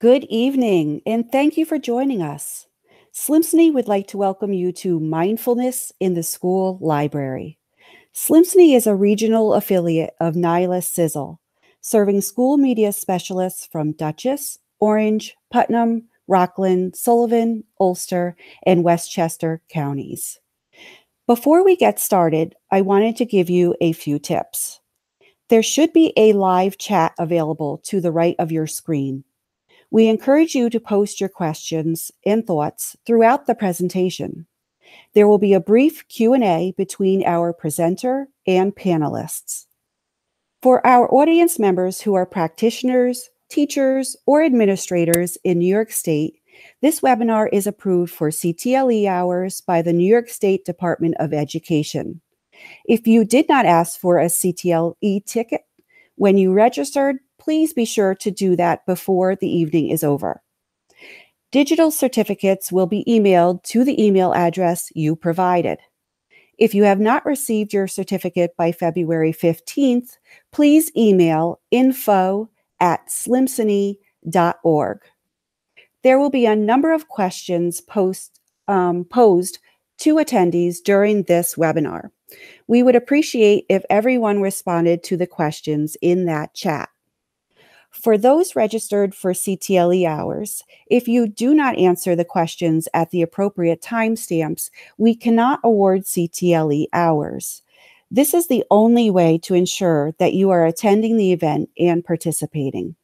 Good evening, and thank you for joining us. Slimsney would like to welcome you to Mindfulness in the School Library. Slimsney is a regional affiliate of Nyla Sizzle, serving school media specialists from Dutchess, Orange, Putnam, Rockland, Sullivan, Ulster, and Westchester counties. Before we get started, I wanted to give you a few tips. There should be a live chat available to the right of your screen. We encourage you to post your questions and thoughts throughout the presentation. There will be a brief Q&A between our presenter and panelists. For our audience members who are practitioners, teachers, or administrators in New York State, this webinar is approved for CTLE hours by the New York State Department of Education. If you did not ask for a CTLE ticket when you registered, please be sure to do that before the evening is over. Digital certificates will be emailed to the email address you provided. If you have not received your certificate by February 15th, please email info@slimsney.org. There will be a number of questions posed to attendees during this webinar. We would appreciate if everyone responded to the questions in that chat. For those registered for CTLE hours, if you do not answer the questions at the appropriate timestamps, we cannot award CTLE hours. This is the only way to ensure that you are attending the event and participating.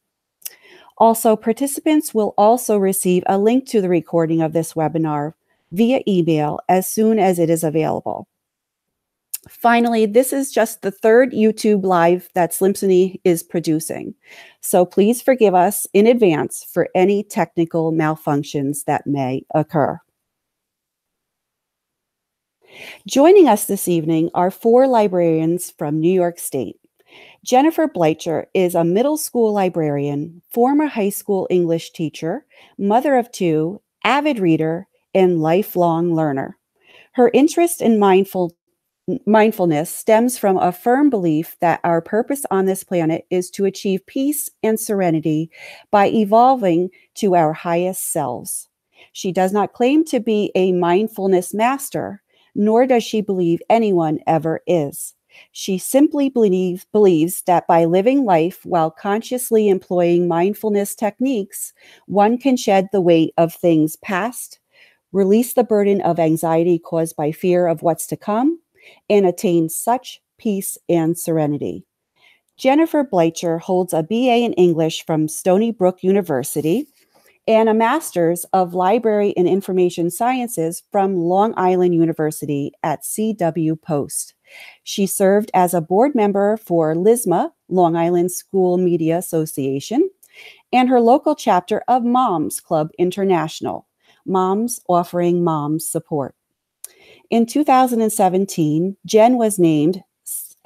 Also, participants will also receive a link to the recording of this webinar via email as soon as it is available. Finally, this is just the third YouTube Live that Slimsney is producing, so please forgive us in advance for any technical malfunctions that may occur. Joining us this evening are four librarians from New York State. Jennifer Bleitcher is a middle school librarian, former high school English teacher, mother of two, avid reader, and lifelong learner. Her interest in mindfulness stems from a firm belief that our purpose on this planet is to achieve peace and serenity by evolving to our highest selves. She does not claim to be a mindfulness master, nor does she believe anyone ever is. She simply believes that by living life while consciously employing mindfulness techniques, one can shed the weight of things past, release the burden of anxiety caused by fear of what's to come, and attain such peace and serenity. Jennifer Bleitcher holds a BA in English from Stony Brook University and a Master's of Library and Information Sciences from Long Island University at C.W. Post. She served as a board member for LISMA, Long Island School Media Association, and her local chapter of Moms Club International, Moms Offering Moms Support. In 2017, Jen was named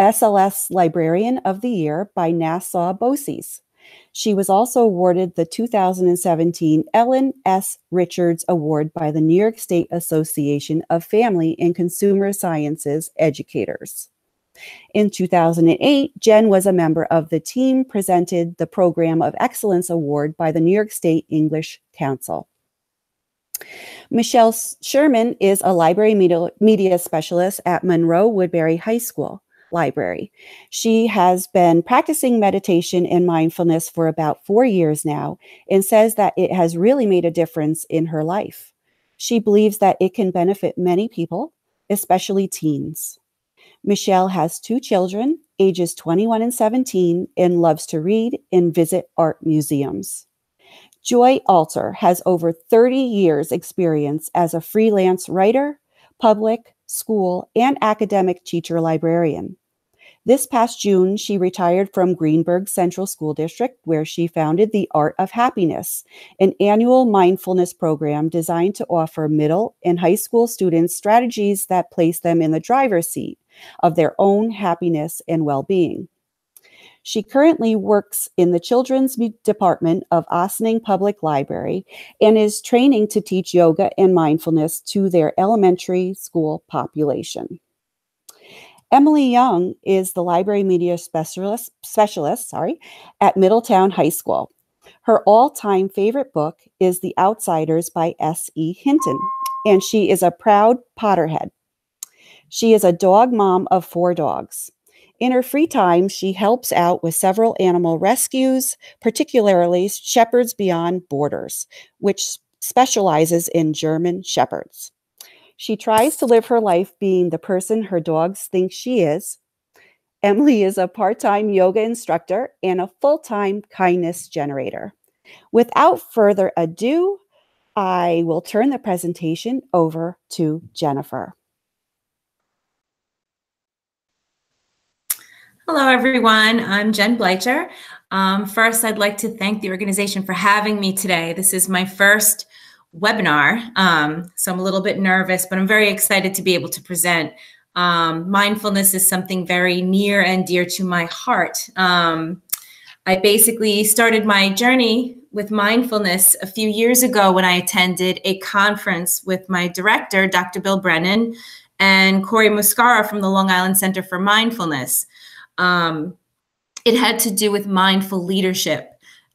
SLS Librarian of the Year by Nassau BOCES. She was also awarded the 2017 Ellen S. Richards Award by the New York State Association of Family and Consumer Sciences Educators. In 2008, Jen was a member of the team presented the Program of Excellence Award by the New York State English Council. Michelle Sherman is a library media specialist at Monroe Woodbury High School Library. She has been practicing meditation and mindfulness for about 4 years now and says that it has really made a difference in her life. She believes that it can benefit many people, especially teens. Michelle has 2 children, ages 21 and 17, and loves to read and visit art museums. Joy Alter has over 30 years experience as a freelance writer, public, school, and academic teacher librarian. This past June, she retired from Greenberg Central School District, where she founded the Art of Happiness, an annual mindfulness program designed to offer middle and high school students strategies that place them in the driver's seat of their own happiness and well-being. She currently works in the Children's Department of Ossining Public Library and is training to teach yoga and mindfulness to their elementary school population. Emily Young is the library media specialist at Middletown High School. Her all-time favorite book is The Outsiders by S.E. Hinton, and she is a proud Potterhead. She is a dog mom of 4 dogs. In her free time, she helps out with several animal rescues, particularly Shepherds Beyond Borders, which specializes in German Shepherds. She tries to live her life being the person her dogs think she is. Emily is a part-time yoga instructor and a full-time kindness generator. Without further ado, I will turn the presentation over to Jennifer. Hello, everyone. I'm Jen Bleicher. First, I'd like to thank the organization for having me today. This is my first webinar, so I'm a little bit nervous, but I'm very excited to be able to present. Mindfulness is something very near and dear to my heart. I basically started my journey with mindfulness a few years ago when I attended a conference with my director, Dr. Bill Brennan, and Corey Muscara from the Long Island Center for Mindfulness. It had to do with mindful leadership.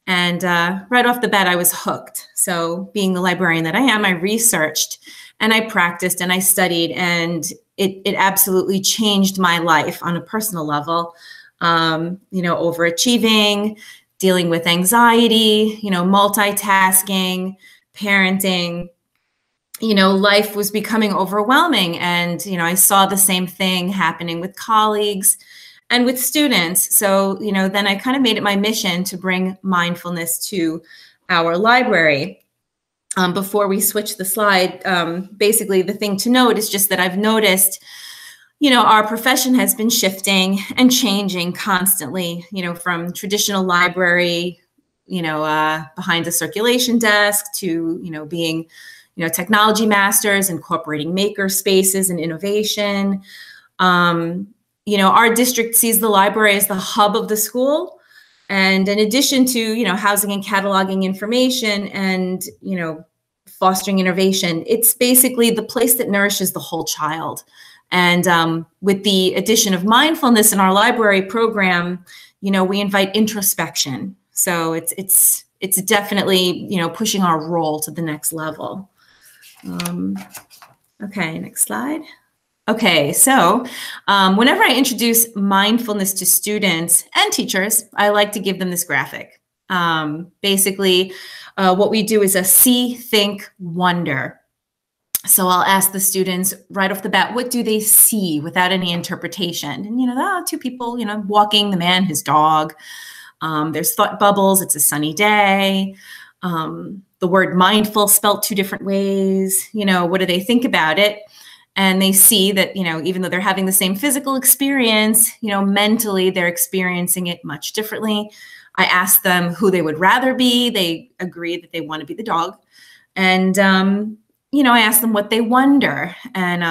And right off the bat, I was hooked. So being the librarian that I am, I researched and I practiced and I studied, and it absolutely changed my life on a personal level. Overachieving, dealing with anxiety, multitasking, parenting. Life was becoming overwhelming. And, I saw the same thing happening with colleagues and with students. So, then I kind of made it my mission to bring mindfulness to our library. Before we switch the slide, basically the thing to note is just that I've noticed, our profession has been shifting and changing constantly, from traditional library, behind a circulation desk to, being, technology masters, incorporating maker spaces and innovation. Our district sees the library as the hub of the school. And in addition to, housing and cataloging information and, fostering innovation, it's basically the place that nourishes the whole child. And with the addition of mindfulness in our library program, we invite introspection. So it's definitely, pushing our role to the next level. Okay, next slide. Okay, so whenever I introduce mindfulness to students and teachers, I like to give them this graphic. Basically, what we do is a see, think, wonder. So I'll ask the students right off the bat, what do they see without any interpretation? And, 2 people, walking, the man, his dog. There's thought bubbles, it's a sunny day. The word mindful spelt 2 different ways. What do they think about it? And they see that, even though they're having the same physical experience, mentally they're experiencing it much differently. I ask them who they would rather be. They agree that they want to be the dog. And, I ask them what they wonder and,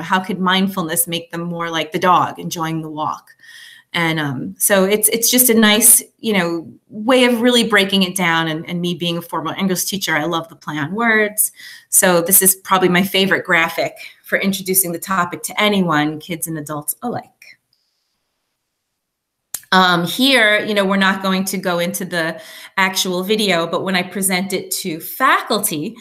how could mindfulness make them more like the dog, enjoying the walk. And so it's just a nice, way of really breaking it down. And me being a former English teacher, I love the play on words. So this is probably my favorite graphic for introducing the topic to anyone, kids and adults alike. Here, we're not going to go into the actual video, but when I present it to faculty,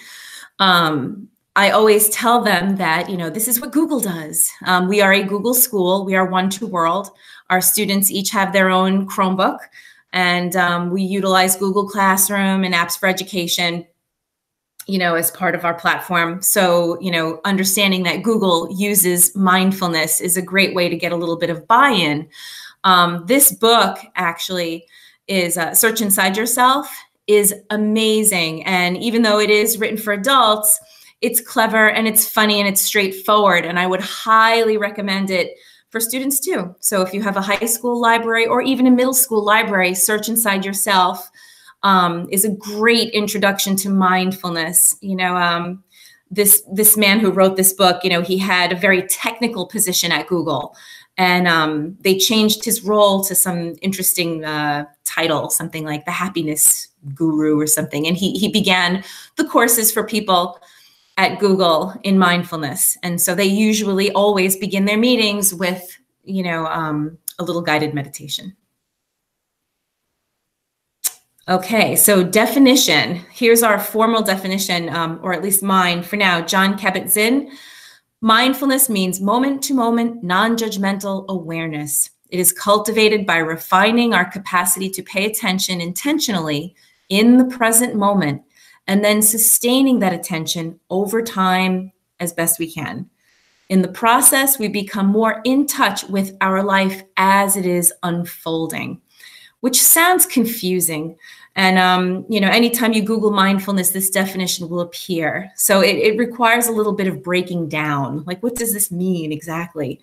I always tell them that, this is what Google does. We are a Google school. We are one to world. Our students each have their own Chromebook, and we utilize Google Classroom and apps for education, as part of our platform. So, understanding that Google uses mindfulness is a great way to get a little bit of buy-in. This book actually is Search Inside Yourself, is amazing. And even though it is written for adults, it's clever and it's funny and it's straightforward. And I would highly recommend it for students too. So if you have a high school library or even a middle school library, Search Inside Yourself is a great introduction to mindfulness. This man who wrote this book, he had a very technical position at Google, and they changed his role to some interesting title, something like the happiness guru or something. And he began the courses for people at Google in mindfulness. And so they usually always begin their meetings with, a little guided meditation. Okay, so definition. Here's our formal definition, or at least mine for now. Jon Kabat-Zinn. Mindfulness means moment-to-moment, non-judgmental awareness. It is cultivated by refining our capacity to pay attention intentionally in the present moment, and then sustaining that attention over time as best we can. In the process, we become more in touch with our life as it is unfolding, which sounds confusing. And, anytime you Google mindfulness, this definition will appear. So it requires a little bit of breaking down. Like, what does this mean exactly?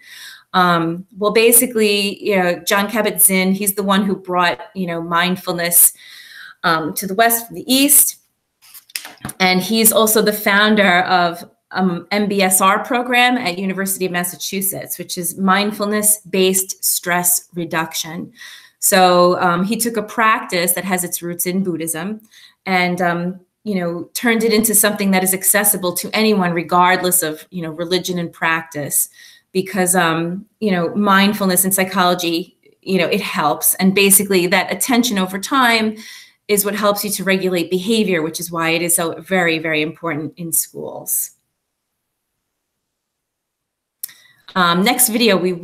Well, basically, Jon Kabat-Zinn, he's the one who brought, mindfulness to the West from the East. And he's also the founder of MBSR program at University of Massachusetts, which is mindfulness-based stress reduction. So he took a practice that has its roots in Buddhism and, turned it into something that is accessible to anyone, regardless of, religion and practice, because, mindfulness and psychology, it helps. And basically that attention over time is what helps you to regulate behavior, which is why it is so very, very important in schools. Next video, we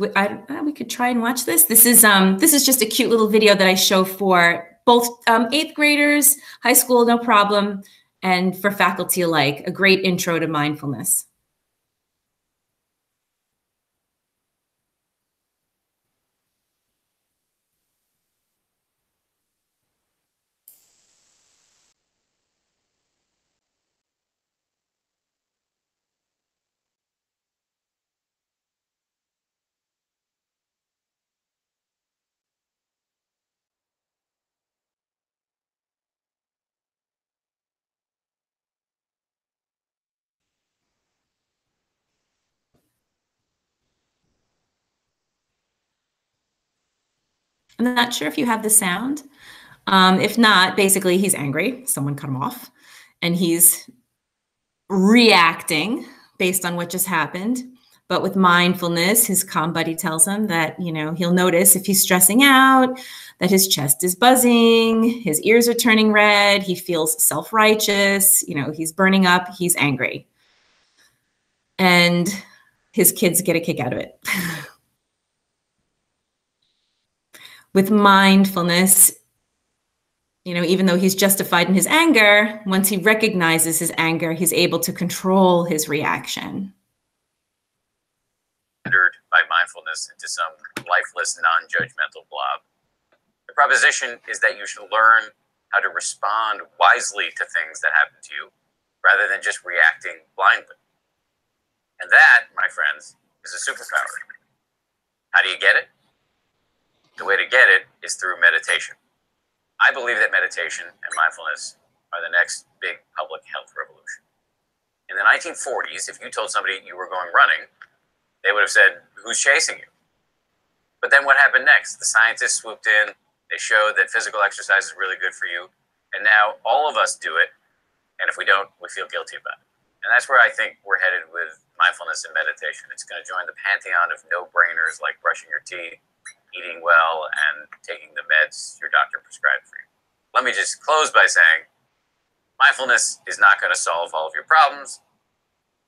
could try and watch this. This is just a cute little video that I show for both 8th graders, high school, no problem, and for faculty alike, a great intro to mindfulness. I'm not sure if you have the sound. If not, basically he's angry. Someone cut him off and he's reacting based on what just happened. But with mindfulness, his calm buddy tells him that, he'll notice if he's stressing out, that his chest is buzzing, his ears are turning red, he feels self-righteous, he's burning up, he's angry. And his kids get a kick out of it. With mindfulness, even though he's justified in his anger, once he recognizes his anger, he's able to control his reaction. By mindfulness into some lifeless, non-judgmental blob. The proposition is that you should learn how to respond wisely to things that happen to you, rather than just reacting blindly. And that, my friends, is a superpower. How do you get it? The way to get it is through meditation. I believe that meditation and mindfulness are the next big public health revolution. In the 1940s, if you told somebody you were going running, they would have said, who's chasing you? But then what happened next? The scientists swooped in, they showed that physical exercise is really good for you, and now all of us do it, and if we don't, we feel guilty about it. And that's where I think we're headed with mindfulness and meditation. It's going to join the pantheon of no-brainers like brushing your teeth, eating well, and taking the meds your doctor prescribed for you. Let me just close by saying, mindfulness is not going to solve all of your problems.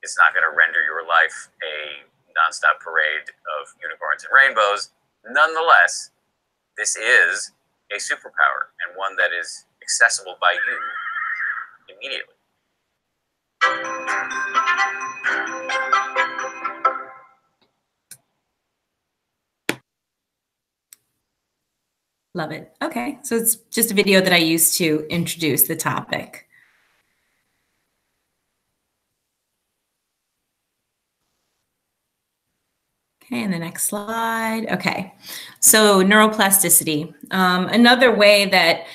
It's not going to render your life a nonstop parade of unicorns and rainbows. Nonetheless, this is a superpower and one that is accessible by you immediately. Love it. Okay, so it's just a video that I used to introduce the topic. Okay, and the next slide. Okay, so neuroplasticity. Another way that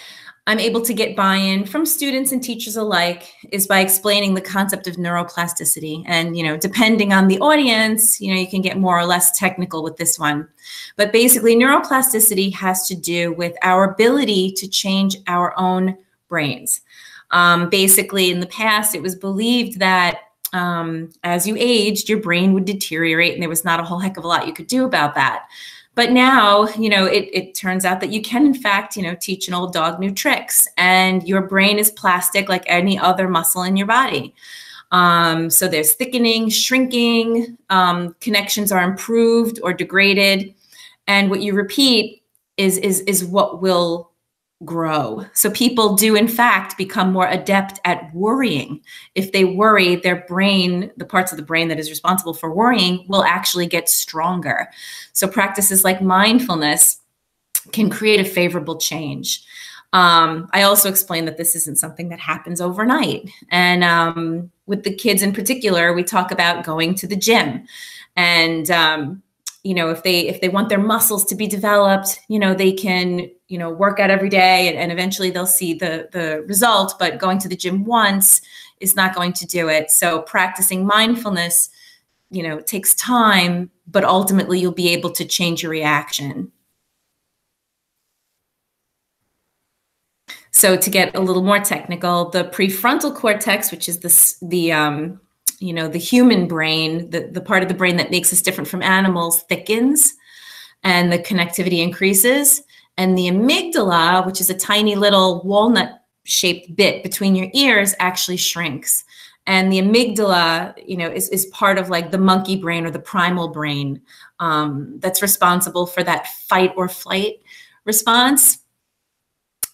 I'm able to get buy-in from students and teachers alike is by explaining the concept of neuroplasticity. And, depending on the audience, you can get more or less technical with this one. But basically, neuroplasticity has to do with our ability to change our own brains. Basically, in the past, it was believed that as you aged, your brain would deteriorate and there was not a whole heck of a lot you could do about that. But now, it turns out that you can, in fact, teach an old dog new tricks, and your brain is plastic like any other muscle in your body. So there's thickening, shrinking, connections are improved or degraded, and what you repeat is what will grow. So people do, in fact, become more adept at worrying. If they worry, their brain, the parts of the brain that is responsible for worrying, will actually get stronger. So practices like mindfulness can create a favorable change. I also explain that this isn't something that happens overnight. And with the kids in particular, we talk about going to the gym. And if they want their muscles to be developed, they can work out every day, and eventually they'll see the result. But going to the gym once is not going to do it. So practicing mindfulness, takes time, but ultimately you'll be able to change your reaction. So to get a little more technical, the prefrontal cortex, which is the human brain, the part of the brain that makes us different from animals, thickens and the connectivity increases. And the amygdala, which is a tiny little walnut-shaped bit between your ears, actually shrinks. And the amygdala, is part of like the monkey brain or the primal brain that's responsible for that fight or flight response.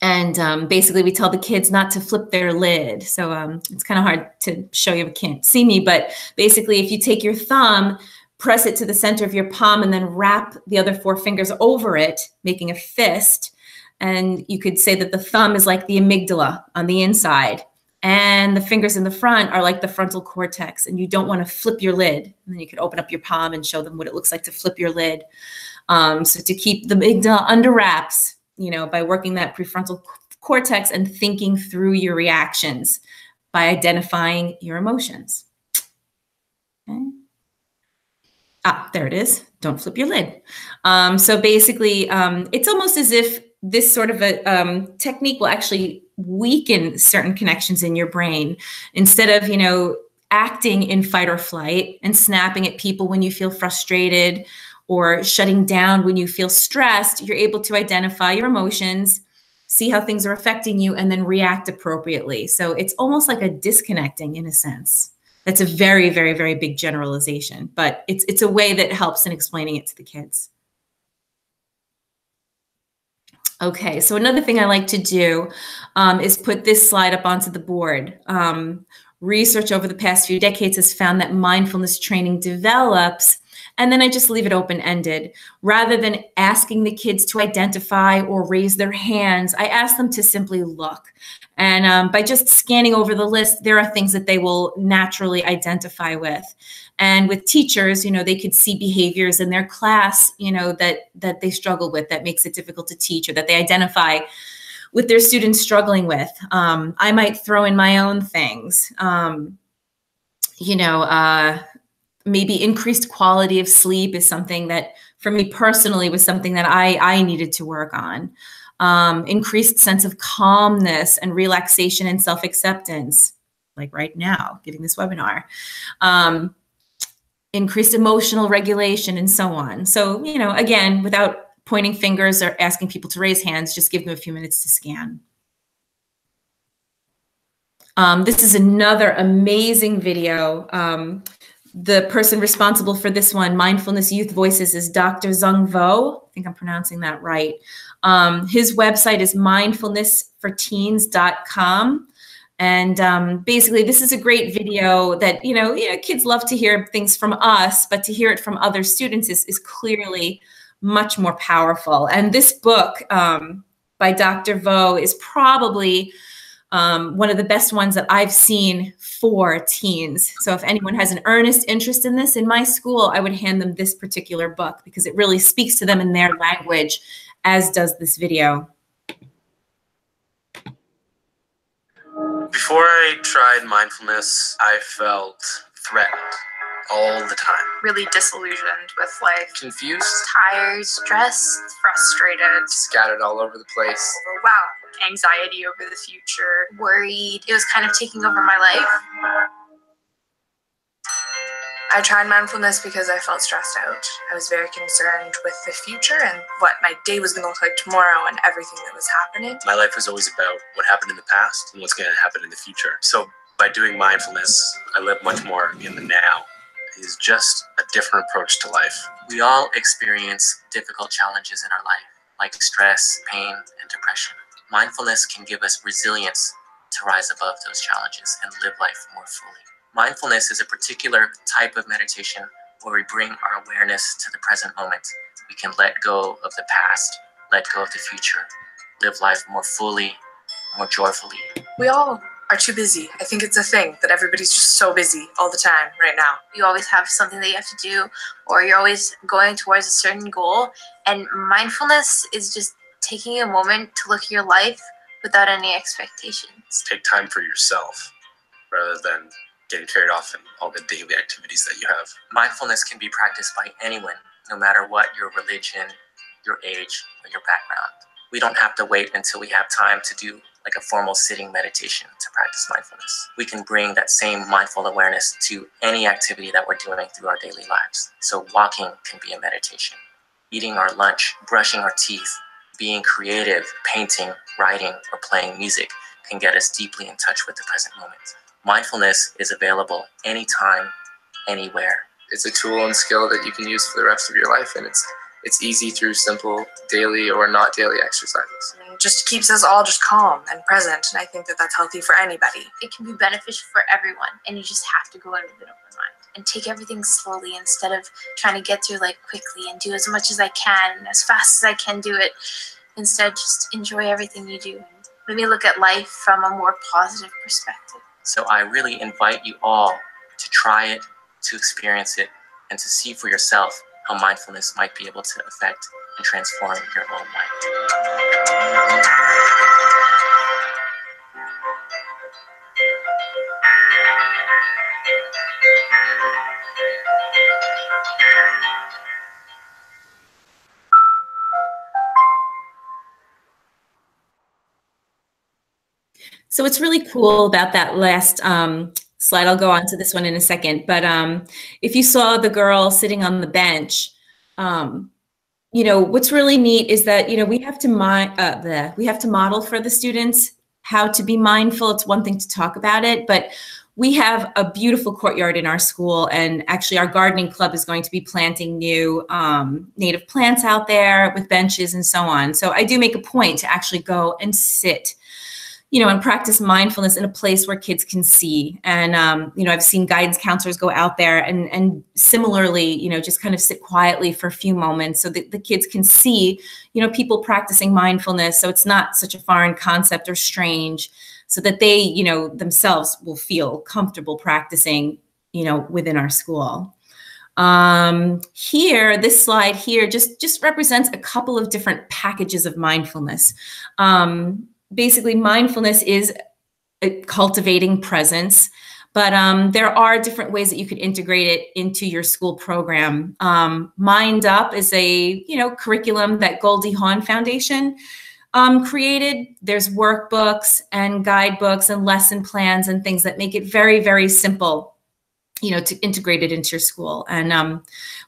And basically we tell the kids not to flip their lid. So it's kind of hard to show you, can't see me, but basically if you take your thumb, press it to the center of your palm, and then wrap the other 4 fingers over it, making a fist. And you could say that the thumb is like the amygdala on the inside, and the fingers in the front are like the frontal cortex, and you don't want to flip your lid. And then you could open up your palm and show them what it looks like to flip your lid. So to keep the amygdala under wraps, by working that prefrontal cortex and thinking through your reactions by identifying your emotions. Okay. There it is. Don't flip your lid. So basically, it's almost as if this sort of a technique will actually weaken certain connections in your brain. Instead of, acting in fight or flight and snapping at people when you feel frustrated or shutting down when you feel stressed, you're able to identify your emotions, see how things are affecting you, and then react appropriately. So it's almost like a disconnecting in a sense. That's a very, very, very big generalization, but it's a way that helps in explaining it to the kids. Okay, so another thing I like to do is put this slide up onto the board. Research over the past few decades has found that mindfulness training develops, and then I just leave it open-ended. Rather than asking the kids to identify or raise their hands, I ask them to simply look. And by just scanning over the list, there are things that they will naturally identify with. And with teachers, they could see behaviors in their class, that they struggle with, that makes it difficult to teach, or that they identify with their students struggling with. I might throw in my own things, maybe increased quality of sleep is something that, for me personally, was something that I needed to work on. Increased sense of calmness and relaxation and self-acceptance, like right now, giving this webinar. Increased emotional regulation, and so on. So, again, without pointing fingers or asking people to raise hands, just give them a few minutes to scan. This is another amazing video. The person responsible for this one, Mindfulness Youth Voices, is Dr. Zung Vo. I think I'm pronouncing that right. His website is mindfulnessforteens.com. And basically, this is a great video that, kids love to hear things from us, but to hear it from other students is clearly much more powerful. And this book by Dr. Vo is probably one of the best ones that I've seen for teens. So if anyone has an earnest interest in this, in my school, I would hand them this particular book because it really speaks to them in their language, as does this video. Before I tried mindfulness, I felt threatened all the time. Really disillusioned with life. Confused. Tired, stressed, frustrated. Scattered all over the place. Overwhelmed. Anxiety over the future. Worried. It was kind of taking over my life. I tried mindfulness because I felt stressed out. I was very concerned with the future and what my day was going to look like tomorrow and everything that was happening. My life was always about what happened in the past and what's going to happen in the future. So by doing mindfulness, I live much more in the now. It's just a different approach to life. We all experience difficult challenges in our life, like stress, pain, and depression. Mindfulness can give us resilience to rise above those challenges and live life more fully. Mindfulness is a particular type of meditation where we bring our awareness to the present moment. We can let go of the past, let go of the future, live life more fully, more joyfully. We all are too busy. I think it's a thing that everybody's just so busy all the time right now. You always have something that you have to do, or you're always going towards a certain goal. And mindfulness is just taking a moment to look at your life without any expectations. Take time for yourself rather than getting carried off in all the daily activities that you have. Mindfulness can be practiced by anyone, no matter what your religion, your age, or your background. We don't have to wait until we have time to do like a formal sitting meditation to practice mindfulness. We can bring that same mindful awareness to any activity that we're doing through our daily lives. So walking can be a meditation. Eating our lunch, brushing our teeth, being creative, painting, writing, or playing music can get us deeply in touch with the present moment. Mindfulness is available anytime, anywhere. It's a tool and skill that you can use for the rest of your life, and it's easy through simple daily or not daily exercises. It just keeps us all just calm and present, and I think that that's healthy for anybody. It can be beneficial for everyone, and you just have to go in with an open mind and take everything slowly instead of trying to get through like quickly and do as much as I can and as fast as I can do it. Instead, just enjoy everything you do and maybe look at life from a more positive perspective. So I really invite you all to try it, to experience it, and to see for yourself how mindfulness might be able to affect and transform your own life. So what's really cool about that last slide, I'll go on to this one in a second, but if you saw the girl sitting on the bench, you know, what's really neat is that, you know, we have to model for the students how to be mindful. It's one thing to talk about it, but we have a beautiful courtyard in our school, and actually our gardening club is going to be planting new native plants out there with benches and so on. So I do make a point to actually go and sit, you know, and practice mindfulness in a place where kids can see. And, you know, I've seen guidance counselors go out there and similarly, you know, just kind of sit quietly for a few moments so that the kids can see, you know, people practicing mindfulness. So it's not such a foreign concept or strange, so that they, you know, themselves will feel comfortable practicing, you know, within our school. Here, this slide here just represents a couple of different packages of mindfulness. Basically, mindfulness is cultivating presence, but there are different ways that you could integrate it into your school program. Mind Up is a, you know, curriculum that Goldie Hawn Foundation created. There's workbooks and guidebooks and lesson plans and things that make it very, very simple, you know, to integrate it into your school. And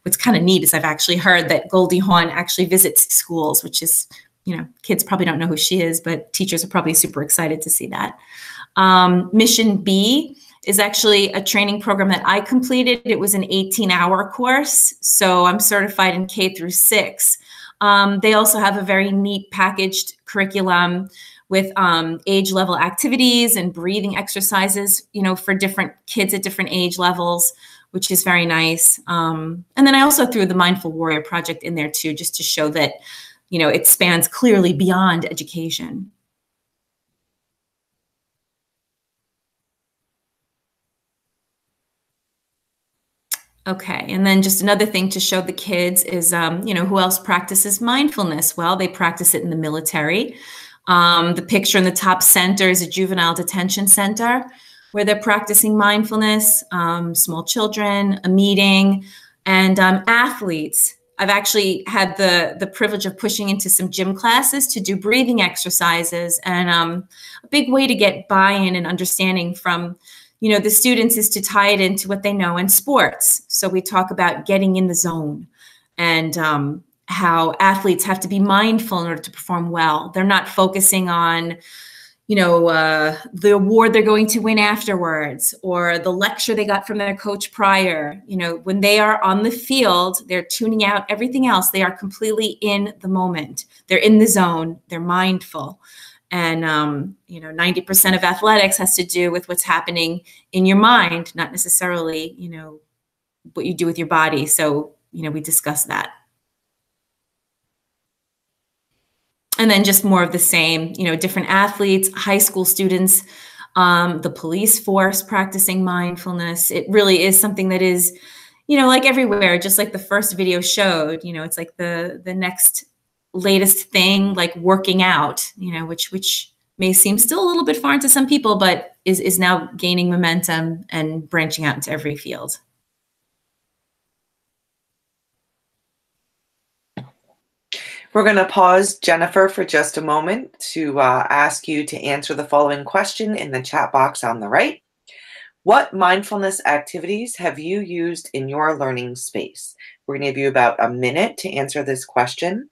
what's kind of neat is I've actually heard that Goldie Hawn actually visits schools, which is, you know, kids probably don't know who she is, but teachers are probably super excited to see that. Mission B is actually a training program that I completed. It was an 18-hour course, so I'm certified in K through 6. They also have a very neat packaged curriculum with age level activities and breathing exercises, you know, for different kids at different age levels, which is very nice. And then I also threw the Mindful Warrior Project in there too, just to show that, you know, it spans clearly beyond education. Okay, and then just another thing to show the kids is, you know, who else practices mindfulness? Well, they practice it in the military. The picture in the top center is a juvenile detention center where they're practicing mindfulness, small children, a meeting, and athletes. I've actually had the privilege of pushing into some gym classes to do breathing exercises, and a big way to get buy-in and understanding from, the students is to tie it into what they know in sports. So we talk about getting in the zone and how athletes have to be mindful in order to perform well. They're not focusing on, the award they're going to win afterwards or the lecture they got from their coach prior. When they are on the field, they're tuning out everything else. They are completely in the moment. They're in the zone. They're mindful. And, 90% of athletics has to do with what's happening in your mind, not necessarily, what you do with your body. So, we discuss that. And then just more of the same, different athletes, high school students, the police force practicing mindfulness. It really is something that is, like everywhere, just like the first video showed, it's like the next latest thing, like working out, which may seem still a little bit foreign to some people, but is now gaining momentum and branching out into every field. We're going to pause, Jennifer, for just a moment to ask you to answer the following question in the chat box on the right. What mindfulness activities have you used in your learning space? We're going to give you about a minute to answer this question.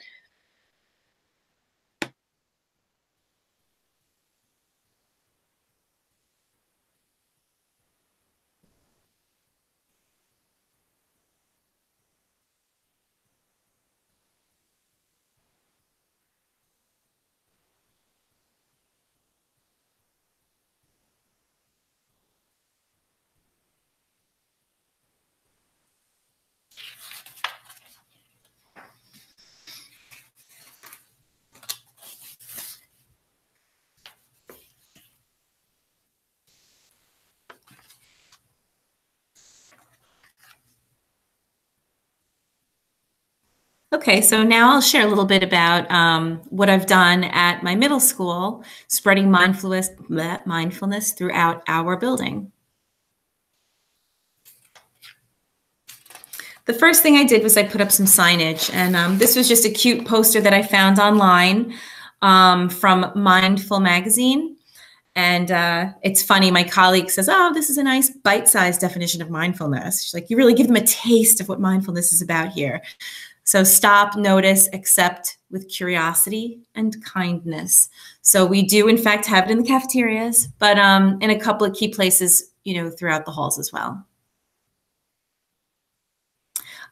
Okay, so now I'll share a little bit about what I've done at my middle school, spreading mindfulness throughout our building. The first thing I did was I put up some signage, and this was just a cute poster that I found online from Mindful magazine. And it's funny, my colleague says, oh, this is a nice bite-sized definition of mindfulness. She's like, you really give them a taste of what mindfulness is about here. So stop, notice, accept with curiosity and kindness. So we do, in fact, have it in the cafeterias, but in a couple of key places, throughout the halls as well.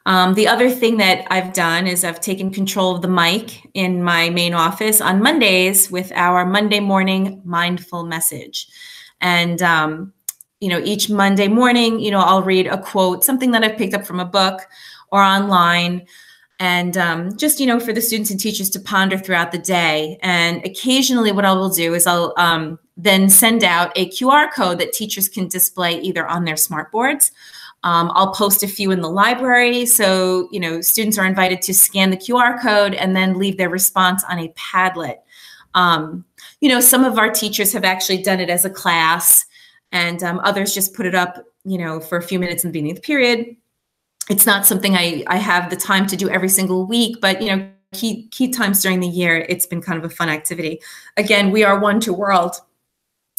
The other thing that I've done is I've taken control of the mic in my main office on Mondays with our Monday morning mindful message. And, each Monday morning, I'll read a quote, something that I've picked up from a book or online. And just, for the students and teachers to ponder throughout the day. And occasionally what I will do is I'll then send out a QR code that teachers can display either on their smart boards. I'll post a few in the library. So, students are invited to scan the QR code and then leave their response on a Padlet. Some of our teachers have actually done it as a class, and others just put it up, for a few minutes in the beginning of the period. It's not something I have the time to do every single week, but, key times during the year, it's been kind of a fun activity. Again, we are one to world.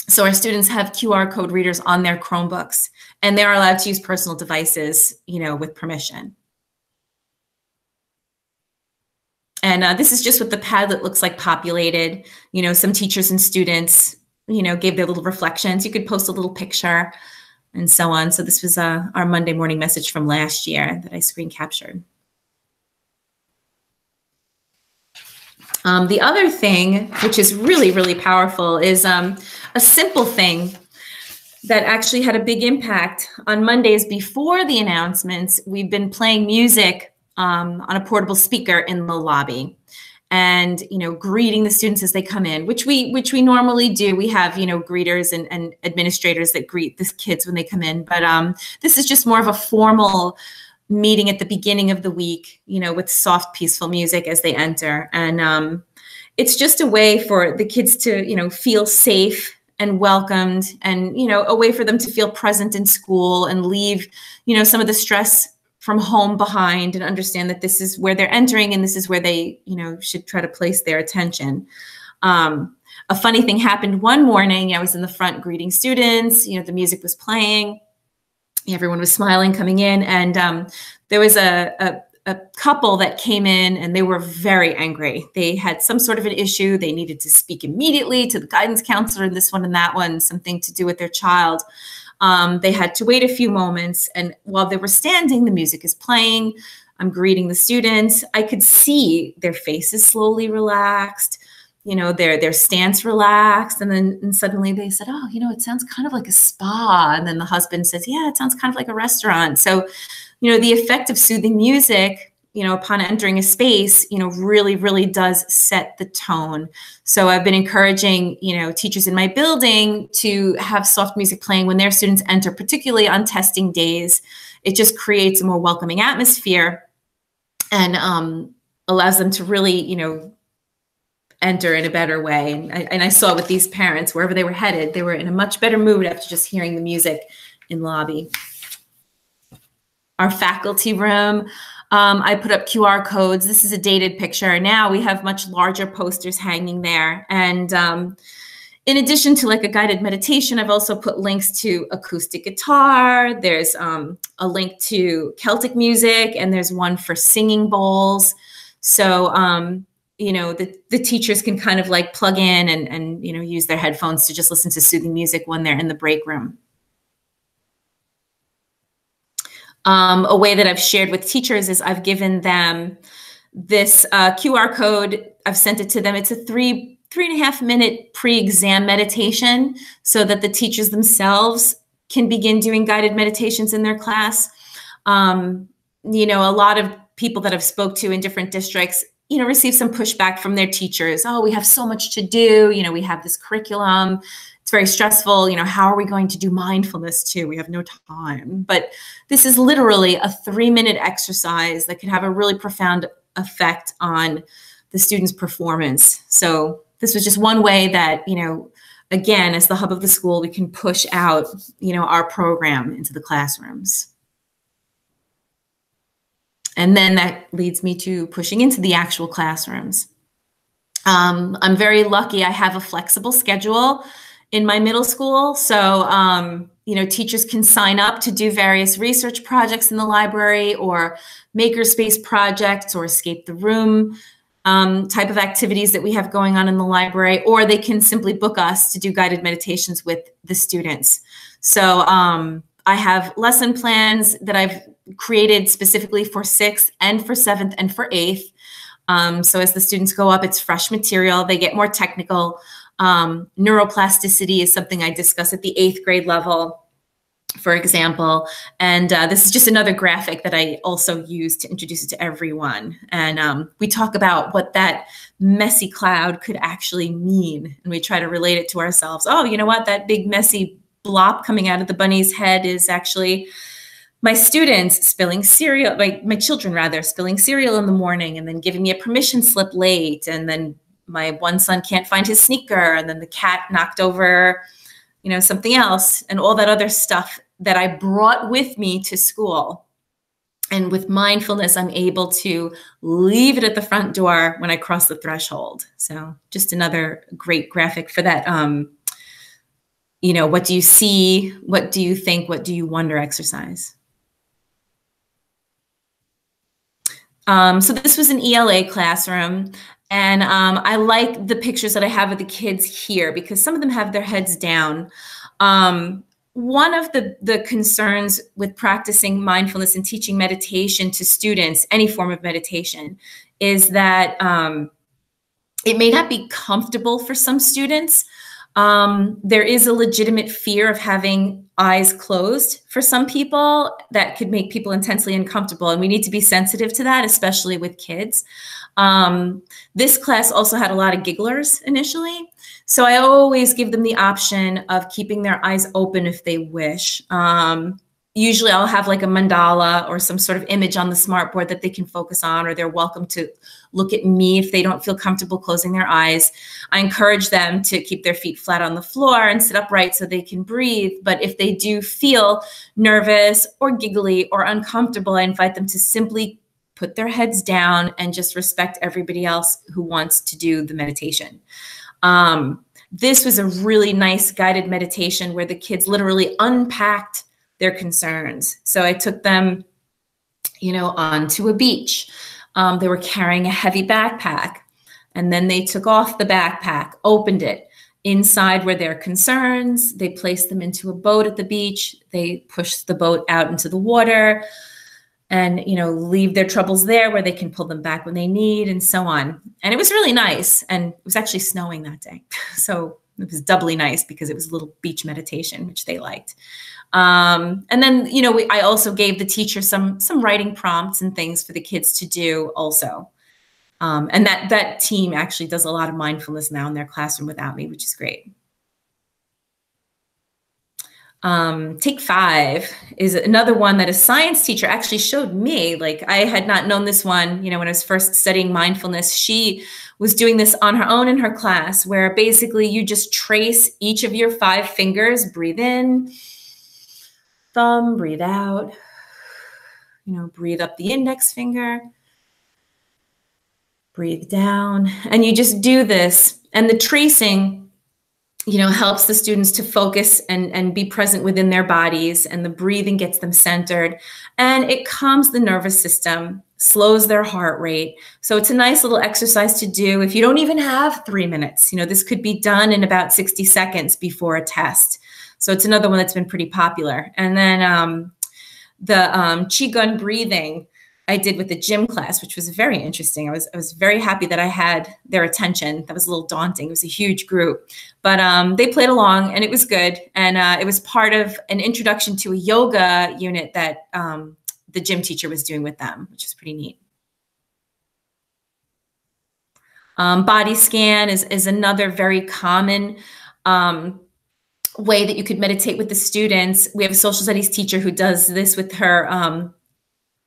So our students have QR code readers on their Chromebooks, and they're allowed to use personal devices, with permission. And this is just what the Padlet looks like populated. Some teachers and students, gave their little reflections. You could post a little picture and so on. So this was our Monday morning message from last year that I screen captured. The other thing, which is really, really powerful, is a simple thing that actually had a big impact. On Mondays before the announcements, we've been playing music on a portable speaker in the lobby, and greeting the students as they come in, which we normally do. We have greeters and administrators that greet the kids when they come in, but this is just more of a formal meeting at the beginning of the week, with soft, peaceful music as they enter, and it's just a way for the kids to feel safe and welcomed, and a way for them to feel present in school and leave some of the stress from home behind, and understand that this is where they're entering and this is where they should try to place their attention. a funny thing happened one morning. I was in the front greeting students, the music was playing. Everyone was smiling coming in, and there was a couple that came in, and they were very angry. They had some sort of an issue. They needed to speak immediately to the guidance counselor, and this one and that one, something to do with their child. They had to wait a few moments, and while they were standing, the music is playing. I'm greeting the students. I could see their faces slowly relaxed, their stance relaxed. And then suddenly they said, oh, it sounds kind of like a spa. And then the husband says, yeah, it sounds kind of like a restaurant. So, the effect of soothing music, upon entering a space, really, really does set the tone. So I've been encouraging, teachers in my building to have soft music playing when their students enter, particularly on testing days. It just creates a more welcoming atmosphere and allows them to really, enter in a better way. And I saw with these parents, wherever they were headed, they were in a much better mood after just hearing the music in lobby. Our faculty room, I put up QR codes. This is a dated picture. Now we have much larger posters hanging there. And in addition to like a guided meditation, I've also put links to acoustic guitar. There's a link to Celtic music, and there's one for singing bowls. So, the teachers can kind of like plug in and use their headphones to just listen to soothing music when they're in the break room. A way that I've shared with teachers is I've given them this QR code. I've sent it to them. It's a 3.5 minute pre-exam meditation so that the teachers themselves can begin doing guided meditations in their class. A lot of people that I've spoke to in different districts, receive some pushback from their teachers. Oh, we have so much to do. We have this curriculum. It's very stressful. How are we going to do mindfulness too? We have no time. But this is literally a 3-minute exercise that can have a really profound effect on the student's performance. So this was just one way that, again, as the hub of the school, we can push out, our program into the classrooms. And then that leads me to pushing into the actual classrooms. I'm very lucky. I have a flexible schedule in my middle school. So, teachers can sign up to do various research projects in the library or makerspace projects or escape the room type of activities that we have going on in the library, or they can simply book us to do guided meditations with the students. So I have lesson plans that I've created specifically for 6th and for 7th and for 8th. So as the students go up, it's fresh material. They get more technical. Neuroplasticity is something I discuss at the 8th grade level, for example. And this is just another graphic that I also use to introduce it to everyone. And we talk about what that messy cloud could actually mean. And we try to relate it to ourselves. Oh, you know what? That big messy blop coming out of the bunny's head is actually my students spilling cereal, my children rather, spilling cereal in the morning and then giving me a permission slip late. And then my one son can't find his sneaker, and then the cat knocked over, something else, and all that other stuff that I brought with me to school. And with mindfulness, I'm able to leave it at the front door when I cross the threshold. So just another great graphic for that, what do you see? What do you think? What do you wonder exercise? So this was an ELA classroom. And I like the pictures that I have of the kids here because some of them have their heads down. One of the concerns with practicing mindfulness and teaching meditation to students, any form of meditation, is that it may not be comfortable for some students. There is a legitimate fear of having eyes closed for some people that could make people intensely uncomfortable. And we need to be sensitive to that, especially with kids. This class also had a lot of gigglers initially. So I always give them the option of keeping their eyes open if they wish. Usually I'll have like a mandala or some sort of image on the smartboard that they can focus on, or they're welcome to look at me if they don't feel comfortable closing their eyes. I encourage them to keep their feet flat on the floor and sit upright so they can breathe. But if they do feel nervous or giggly or uncomfortable, I invite them to simply put their heads down and just respect everybody else who wants to do the meditation. this was a really nice guided meditation where the kids literally unpacked their concerns. So I took them, onto a beach. They were carrying a heavy backpack, and then they took off the backpack, opened it. Inside were their concerns. They placed them into a boat at the beach. They pushed the boat out into the water and, leave their troubles there where they can pull them back when they need, and so on. And it was really nice. And it was actually snowing that day. So it was doubly nice because it was a little beach meditation, which they liked. And then, I also gave the teacher some writing prompts and things for the kids to do also. And that team actually does a lot of mindfulness now in their classroom without me, which is great. Take 5 is another one that a science teacher actually showed me. Like, I had not known this one, when I was first studying mindfulness. She was doing this on her own in her class, where basically you just trace each of your 5 fingers, breathe in, thumb, breathe out, breathe up the index finger, breathe down, and you just do this. And the tracing, helps the students to focus and be present within their bodies, and the breathing gets them centered, and it calms the nervous system, slows their heart rate. So it's a nice little exercise to do if you don't even have 3 minutes. This could be done in about 60 seconds before a test. So it's another one that's been pretty popular. And then the Qigong breathing I did with the gym class, which was very interesting. I was very happy that I had their attention. That was a little daunting. It was a huge group, but they played along and it was good. And it was part of an introduction to a yoga unit that the gym teacher was doing with them, which was pretty neat. Body scan is another very common way that you could meditate with the students. We have a social studies teacher who does this with her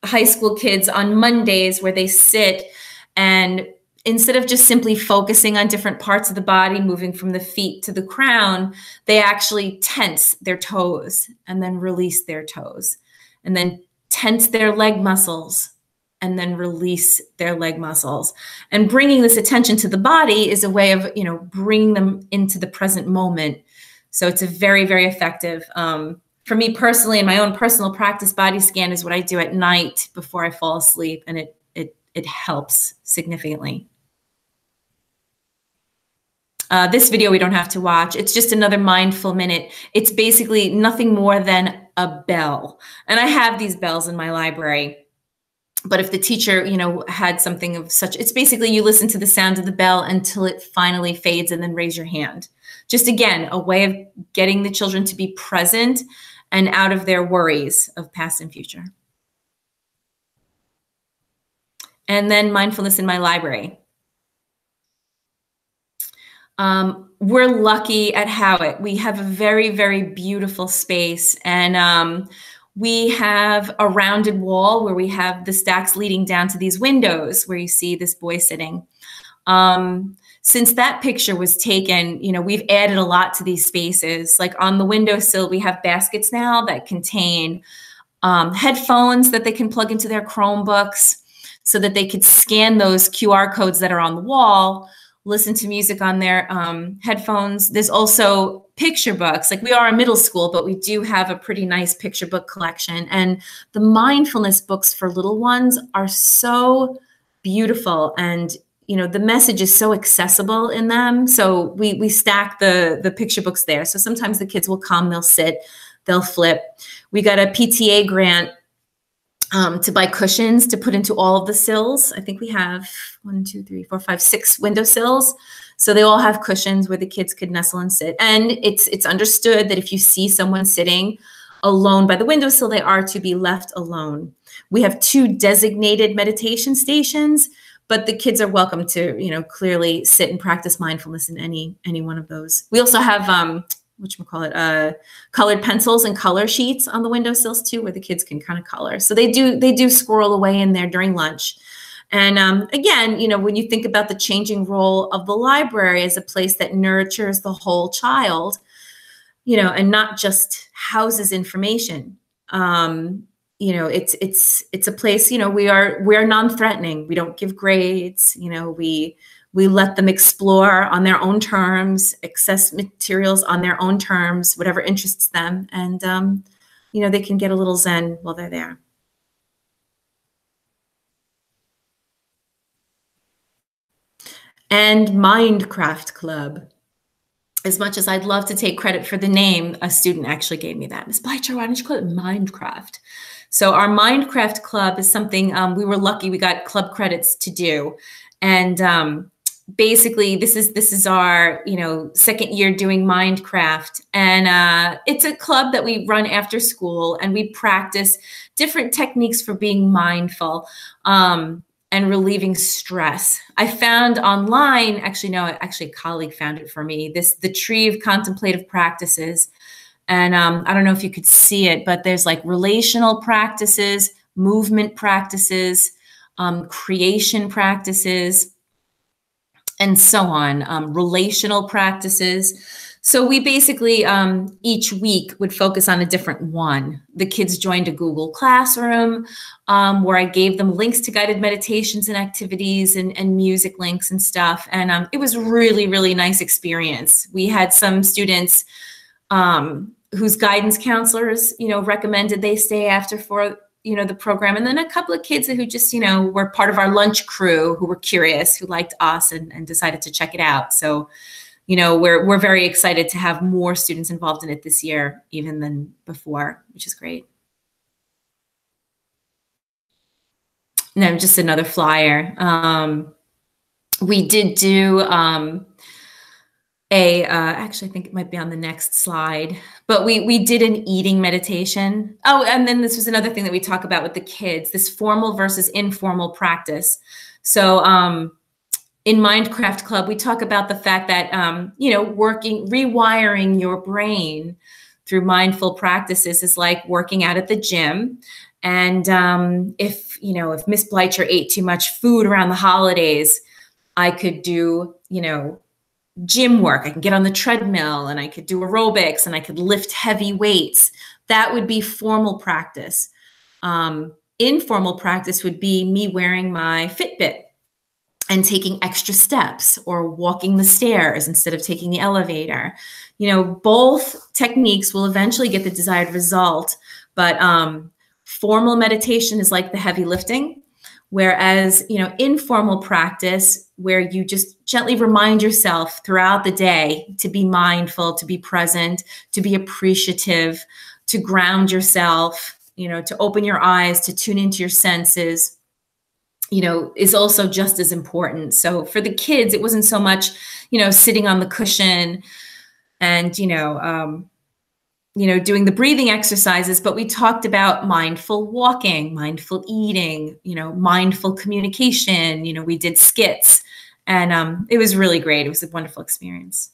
high school kids on Mondays, where they sit and instead of just simply focusing on different parts of the body, moving from the feet to the crown, they actually tense their toes and then release their toes, and then tense their leg muscles and then release their leg muscles. And bringing this attention to the body is a way of, bringing them into the present moment. So it's a very, very effective. For me personally, in my own personal practice, body scan is what I do at night before I fall asleep, and it helps significantly. This video we don't have to watch. It's just another mindful minute. It's basically nothing more than a bell. And I have these bells in my library. But if the teacher, had something of such, it's basically you listen to the sound of the bell until it finally fades and then raise your hand. Just again, a way of getting the children to be present and out of their worries of past and future. And then mindfulness in my library. We're lucky at Howitt. We have a very, very beautiful space, and we have a rounded wall where we have the stacks leading down to these windows where you see this boy sitting. Since that picture was taken, we've added a lot to these spaces. Like on the windowsill, we have baskets now that contain headphones that they can plug into their Chromebooks so that they could scan those QR codes that are on the wall, listen to music on their headphones. There's also picture books. Like, we are a middle school, but we do have a pretty nice picture book collection. And the mindfulness books for little ones are so beautiful, and the message is so accessible in them. So we stack the picture books there. So sometimes the kids will come, they'll sit, they'll flip. We got a PTA grant to buy cushions to put into all of the sills. I think we have 1, 2, 3, 4, 5, 6 window sills. So they all have cushions where the kids could nestle and sit. And it's understood that if you see someone sitting alone by the windowsill, they are to be left alone. We have 2 designated meditation stations, but the kids are welcome to, clearly sit and practice mindfulness in any one of those. We also have, colored pencils and color sheets on the windowsills too, where the kids can kind of color. So they do squirrel away in there during lunch. And again, when you think about the changing role of the library as a place that nurtures the whole child, and not just houses information, it's a place, we're non-threatening. We don't give grades. We let them explore on their own terms, access materials on their own terms, whatever interests them. And, you know, they can get a little zen while they're there. And Mindcraft Club. As much as I'd love to take credit for the name, a student actually gave me that. Ms. Bleicher, why don't you call it Mindcraft? So our Mindcraft Club is something we were lucky we got club credits to do. And basically this is our, you know, second year doing Mindcraft. And it's a club that we run after school, and we practice different techniques for being mindful. And relieving stress. I found online, actually a colleague found it for me, the tree of contemplative practices. And I don't know if you could see it, but there's like relational practices, movement practices, creation practices, and so on, relational practices. So we basically each week would focus on a different one. The kids joined a Google Classroom where I gave them links to guided meditations and activities and music links and stuff. And it was really, really nice experience. We had some students whose guidance counselors, you know, recommended they stay after for, you know, the program. And then a couple of kids who just, you know, were part of our lunch crew, who were curious, who liked us and decided to check it out. So, you know, we're very excited to have more students involved in it this year, even than before, which is great. And then just another flyer. We did do actually, I think it might be on the next slide, but we did an eating meditation. Oh, and then this was another thing that we talk about with the kids, this formal versus informal practice. So, in Mindcraft Club, we talk about the fact that, you know, rewiring your brain through mindful practices is like working out at the gym. And if Miss Bleicher ate too much food around the holidays, I could do, you know, gym work. I can get on the treadmill and I could do aerobics and I could lift heavy weights. That would be formal practice. Informal practice would be me wearing my Fitbit and taking extra steps or walking the stairs instead of taking the elevator. You know, both techniques will eventually get the desired result, but formal meditation is like the heavy lifting, whereas, you know, informal practice, where you just gently remind yourself throughout the day to be mindful, to be present, to be appreciative, to ground yourself, you know, to open your eyes, to tune into your senses, you know, is also just as important. So for the kids, it wasn't so much, you know, sitting on the cushion and, doing the breathing exercises, but we talked about mindful walking, mindful eating, you know, mindful communication. You know, we did skits, and it was really great. It was a wonderful experience.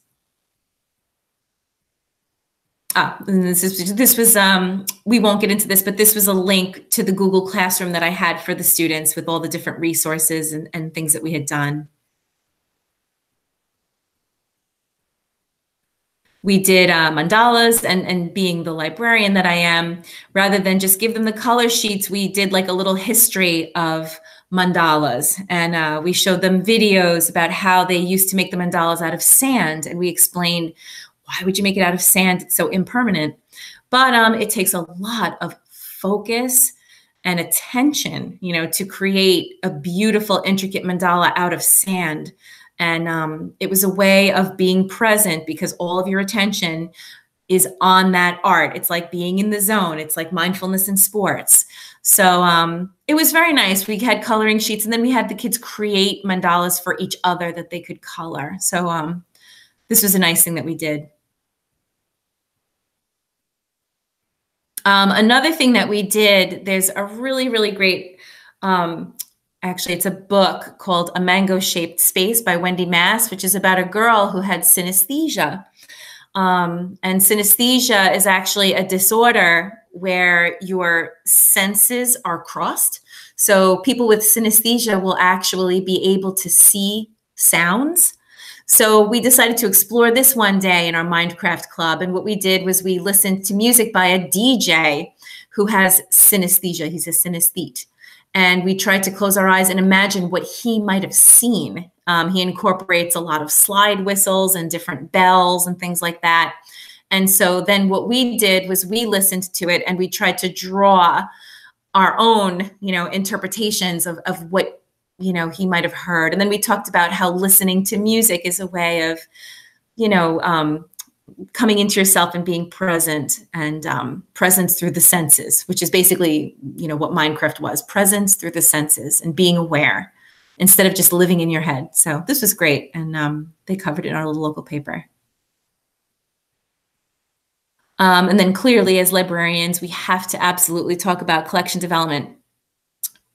And this was, we won't get into this, but this was a link to the Google Classroom that I had for the students with all the different resources and things that we had done. We did mandalas, and being the librarian that I am, rather than just give them the color sheets, we did like a little history of mandalas, and we showed them videos about how they used to make the mandalas out of sand, and we explained, why would you make it out of sand? It's so impermanent. But it takes a lot of focus and attention, you know, to create a beautiful, intricate mandala out of sand. And it was a way of being present, because all of your attention is on that art. It's like being in the zone. It's like mindfulness in sports. So it was very nice. We had coloring sheets, and then we had the kids create mandalas for each other that they could color. So this was a nice thing that we did. Another thing that we did, there's a really, really great, actually, it's a book called A Mango-Shaped Space by Wendy Mass, which is about a girl who had synesthesia. And synesthesia is actually a disorder where your senses are crossed. So people with synesthesia will actually be able to see sounds. So we decided to explore this one day in our Mindcraft Club. And what we did was we listened to music by a DJ who has synesthesia. He's a synesthete. And we tried to close our eyes and imagine what he might have seen. He incorporates a lot of slide whistles and different bells and things like that. And so then what we did was we listened to it and we tried to draw our own, interpretations of what, he might have heard. And then we talked about how listening to music is a way of, coming into yourself and being present, and presence through the senses, which is basically, what Minecraft was, presence through the senses and being aware instead of just living in your head. So this was great. And they covered it in our little local paper. And then clearly, as librarians, we have to absolutely talk about collection development.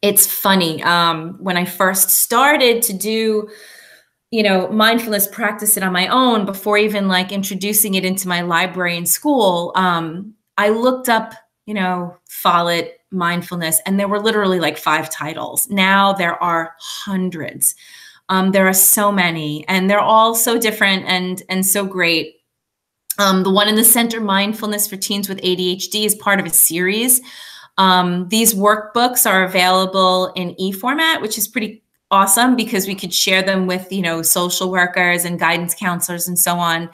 It's funny. When I first started to do, mindfulness, practice it on my own before even like introducing it into my library in school, I looked up, Follett, mindfulness, and there were literally like 5 titles. Now there are hundreds. There are so many, and they're all so different and so great. The one in the center, Mindfulness for Teens with ADHD, is part of a series. These workbooks are available in e-format, which is pretty awesome because we could share them with, social workers and guidance counselors and so on,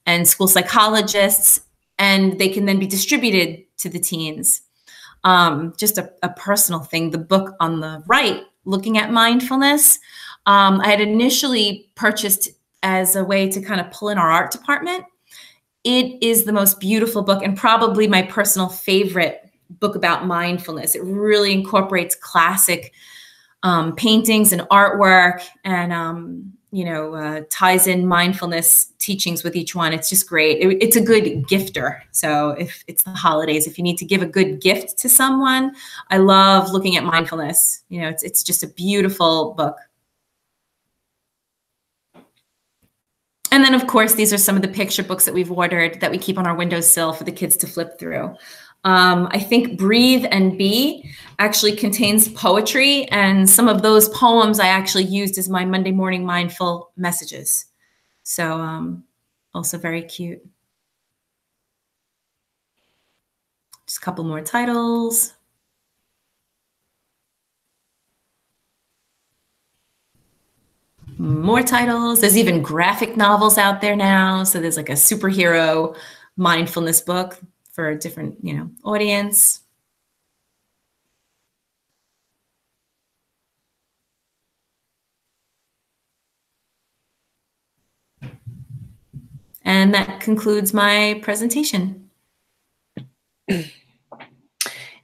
and school psychologists, and they can then be distributed to the teens. Just a personal thing, the book on the right, Looking at Mindfulness, I had initially purchased as a way to kind of pull in our art department. It is the most beautiful book and probably my personal favorite book about mindfulness. It really incorporates classic paintings and artwork, and ties in mindfulness teachings with each one. It's just great. It's a good gifter. So if it's the holidays, if you need to give a good gift to someone, I love Looking at Mindfulness. It's just a beautiful book. And then, of course, these are some of the picture books that we've ordered that we keep on our windowsill for the kids to flip through. I think Breathe and Be actually contains poetry, and some of those poems I actually used as my Monday morning mindful messages. So also very cute. Just a couple more titles. More titles. There's even graphic novels out there now. So there's like a superhero mindfulness book for a different, audience. And that concludes my presentation.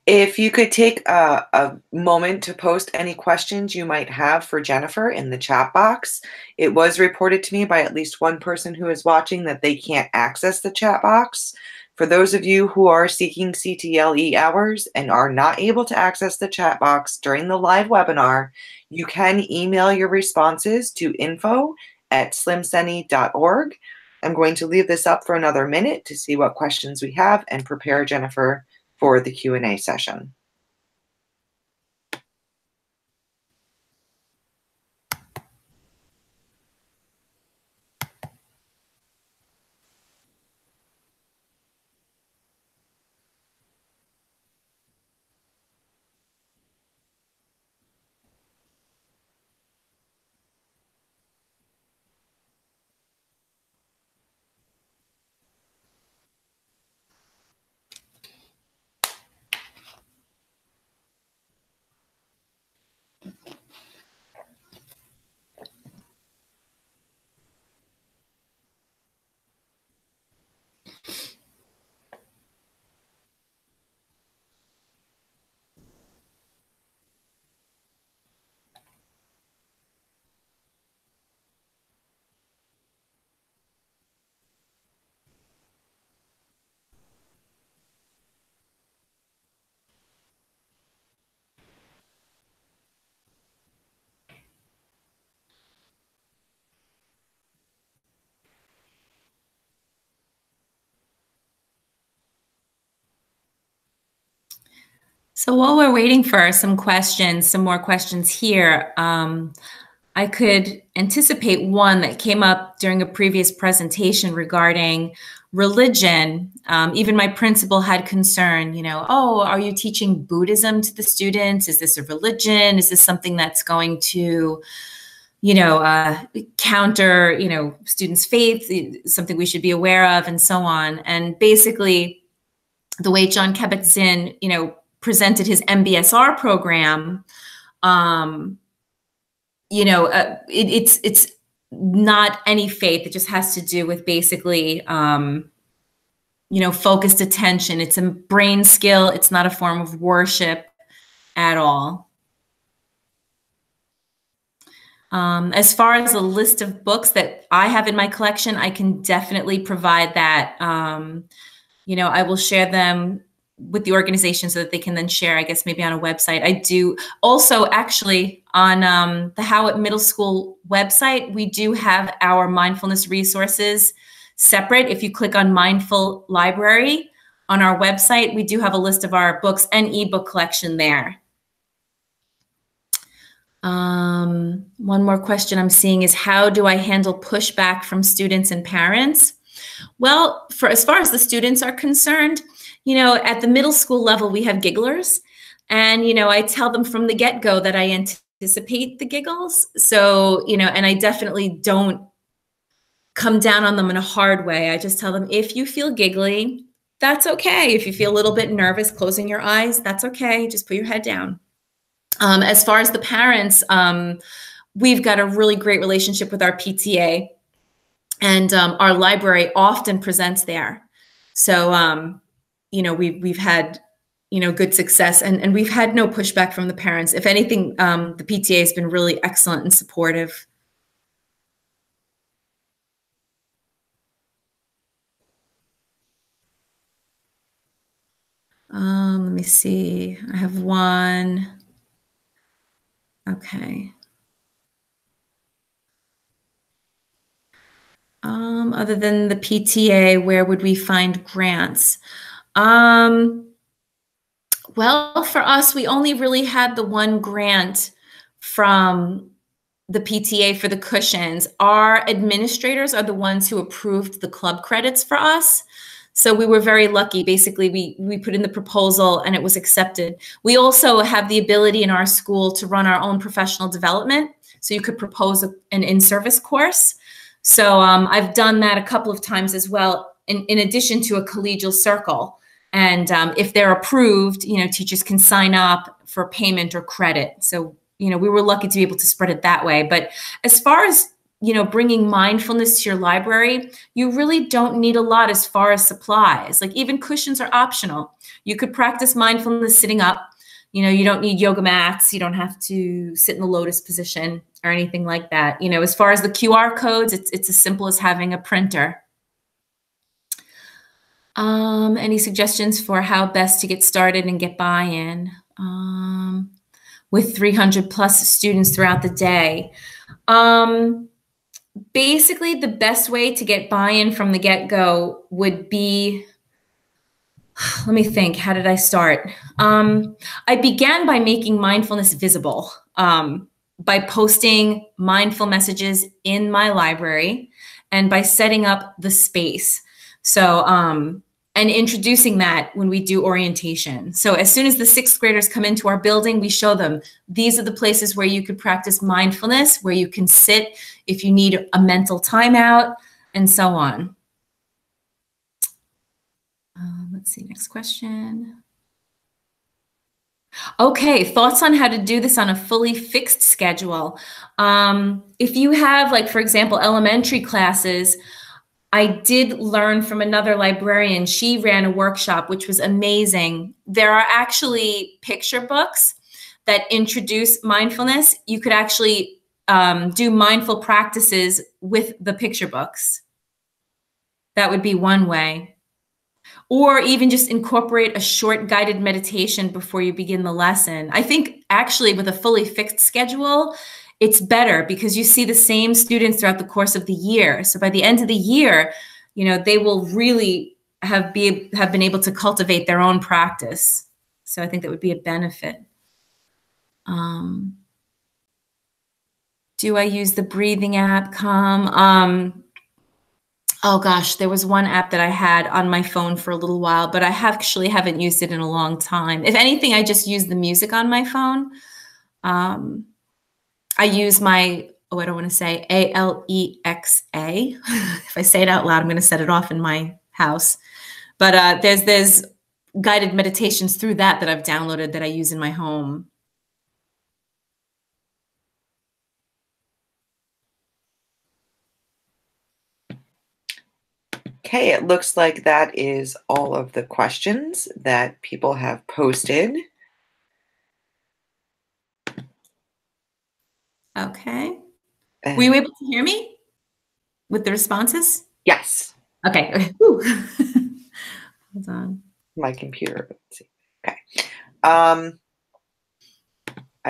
If you could take a moment to post any questions you might have for Jennifer in the chat box. It was reported to me by at least one person who is watching that they can't access the chat box. For those of you who are seeking CTLE hours and are not able to access the chat box during the live webinar, you can email your responses to info@slimseni.org. I'm going to leave this up for another minute to see what questions we have and prepare Jennifer for the Q&A session. So while we're waiting for some more questions here, I could anticipate one that came up during a previous presentation regarding religion. Even my principal had concern, oh, are you teaching Buddhism to the students? Is this a religion? Is this something that's going to, counter, students' faith, something we should be aware of, and so on. And basically, the way John Kabat-Zinn, presented his MBSR program, it's not any faith. It just has to do with basically, focused attention. It's a brain skill. It's not a form of worship at all. As far as a list of books that I have in my collection, I can definitely provide that. I will share them with the organization so that they can then share, I guess, maybe on a website. I do also actually on the Howitt Middle School website, we do have our mindfulness resources separate. If you click on Mindful Library on our website, we do have a list of our books and ebook collection there. One more question I'm seeing is, how do I handle pushback from students and parents? Well, as far as the students are concerned, at the middle school level, we have gigglers. And, I tell them from the get-go that I anticipate the giggles. So, and I definitely don't come down on them in a hard way. I just tell them, if you feel giggly, that's okay. If you feel a little bit nervous, closing your eyes, that's okay. Just put your head down. As far as the parents, we've got a really great relationship with our PTA, and our library often presents there. So, we've had, good success, and we've had no pushback from the parents. If anything, the PTA has been really excellent and supportive. Let me see. I have one. Okay. Other than the PTA, where would we find grants? Well, for us, we only really had the one grant from the PTA for the cushions. Our administrators are the ones who approved the club credits for us. So we were very lucky. Basically, we put in the proposal and it was accepted. We also have the ability in our school to run our own professional development. So you could propose an in-service course. So I've done that a couple of times as well, in addition to a collegial circle. And if they're approved, teachers can sign up for payment or credit. So, we were lucky to be able to spread it that way. But as far as, bringing mindfulness to your library, you really don't need a lot as far as supplies. Like, even cushions are optional. You could practice mindfulness sitting up. You don't need yoga mats. You don't have to sit in the lotus position or anything like that. As far as the QR codes, it's as simple as having a printer. Any suggestions for how best to get started and get buy-in with 300 plus students throughout the day? Basically, the best way to get buy-in from the get-go would be, let me think, how did I start? I began by making mindfulness visible, by posting mindful messages in my library and by setting up the space. So, and introducing that when we do orientation. So as soon as the sixth graders come into our building, we show them, these are the places where you could practice mindfulness, where you can sit if you need a mental timeout, and so on. Let's see, next question. Okay, thoughts on how to do this on a fully fixed schedule. If you have, like, for example, elementary classes, I did learn from another librarian. She ran a workshop, which was amazing. There are actually picture books that introduce mindfulness. You could actually do mindful practices with the picture books. That would be one way. Or even just incorporate a short guided meditation before you begin the lesson. I think actually with a fully fixed schedule, it's better because you see the same students throughout the course of the year. So by the end of the year, they will really have been able to cultivate their own practice. So I think that would be a benefit. Do I use the breathing app, Calm? Oh gosh, there was one app that I had on my phone for a little while, but I actually haven't used it in a long time. If anything, I just use the music on my phone. I use my, oh, I don't want to say Alexa. If I say it out loud, I'm going to set it off in my house. But there's guided meditations through that I've downloaded that I use in my home. Okay, it looks like that is all of the questions that people have posted. Okay. Were you able to hear me with the responses? Yes. Okay. Hold on. My computer. Let's see. Okay. I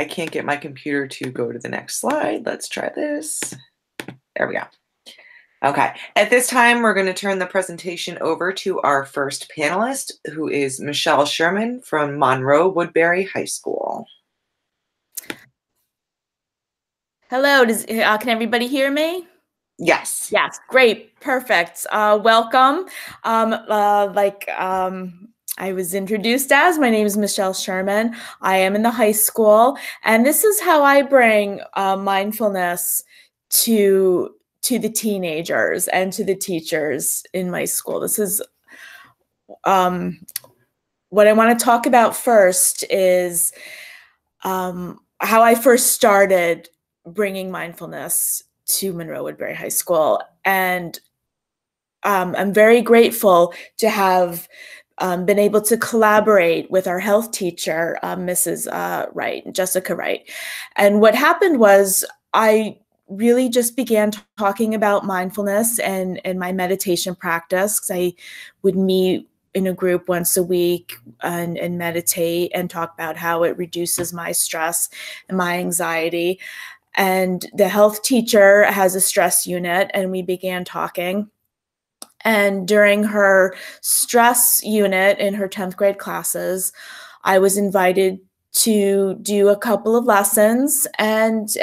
can't get my computer to go to the next slide. Let's try this. There we go. Okay. At this time, we're going to turn the presentation over to our first panelist, who is Michelle Sherman from Monroe Woodbury High School. Hello, can everybody hear me? Yes. Yes, great, perfect. Welcome. I was introduced as, my name is Michelle Sherman. I am in the high school, and this is how I bring mindfulness to the teenagers and to the teachers in my school. This is what I want to talk about first is how I first started bringing mindfulness to Monroe Woodbury High School. And I'm very grateful to have been able to collaborate with our health teacher, Mrs. Wright, Jessica Wright. And what happened was I really just began talking about mindfulness and my meditation practice, because I would meet in a group once a week and meditate and talk about how it reduces my stress and my anxiety. And the health teacher has a stress unit, and we began talking. And during her stress unit in her 10th grade classes, I was invited to do a couple of lessons and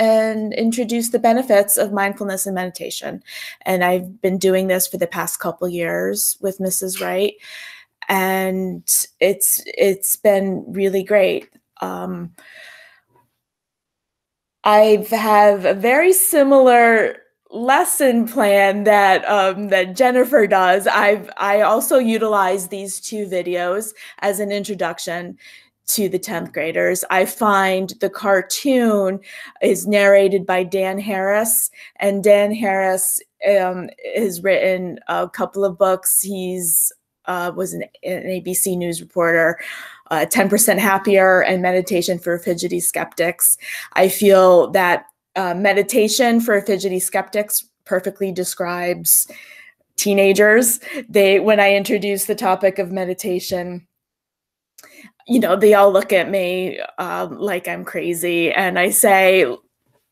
introduce the benefits of mindfulness and meditation. And I've been doing this for the past couple years with Mrs. Wright, and it's been really great. I have a very similar lesson plan that that Jennifer does. I also utilize these two videos as an introduction to the 10th graders. I find the cartoon is narrated by Dan Harris, and Dan Harris has written a couple of books. He's was an ABC News reporter. 10% Happier and Meditation for Fidgety Skeptics. I feel that meditation for fidgety skeptics perfectly describes teenagers. When I introduce the topic of meditation, you know, they all look at me like I'm crazy. And I say,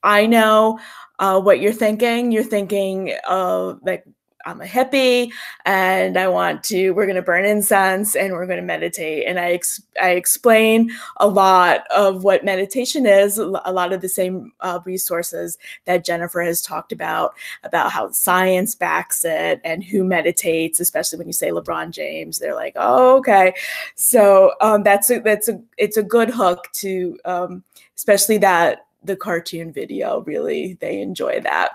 I know what you're thinking. You're thinking like, I'm a hippie and we're going to burn incense and we're going to meditate. And I explain a lot of what meditation is, a lot of the same resources that Jennifer has talked about how science backs it and who meditates, especially when you say LeBron James, they're like, oh, okay. So it's a good hook to, especially that the cartoon video, really, they enjoy that.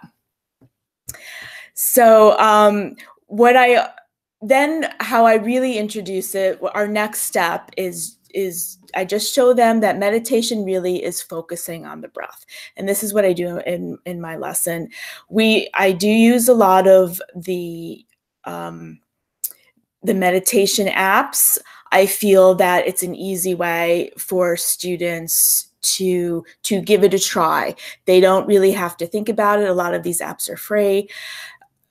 So how I really introduce it, our next step is I just show them that meditation really is focusing on the breath. And this is what I do in my lesson. I do use a lot of the meditation apps. I feel that it's an easy way for students to give it a try. They don't really have to think about it. A lot of these apps are free.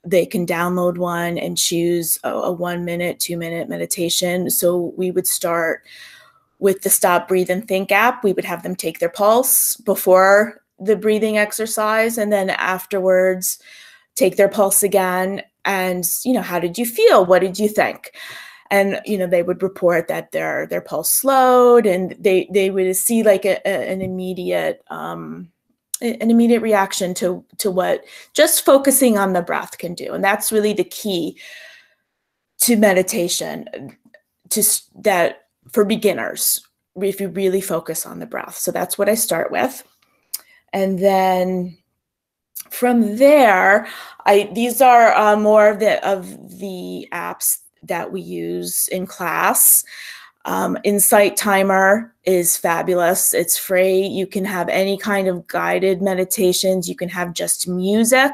They can download one and choose a 1 minute, 2 minute meditation. So we would start with the Stop, Breathe, and Think app. We would have them take their pulse before the breathing exercise, and then afterwards take their pulse again. And, you know, how did you feel? What did you think? And, you know, they would report that their pulse slowed, and they would see like an immediate an immediate reaction to what just focusing on the breath can do. And that's really the key to meditation, that for beginners, if you really focus on the breath. So that's what I start with. And then from there, these are more of the apps that we use in class. Insight Timer is fabulous. It's free. You can have any kind of guided meditations. You can have just music.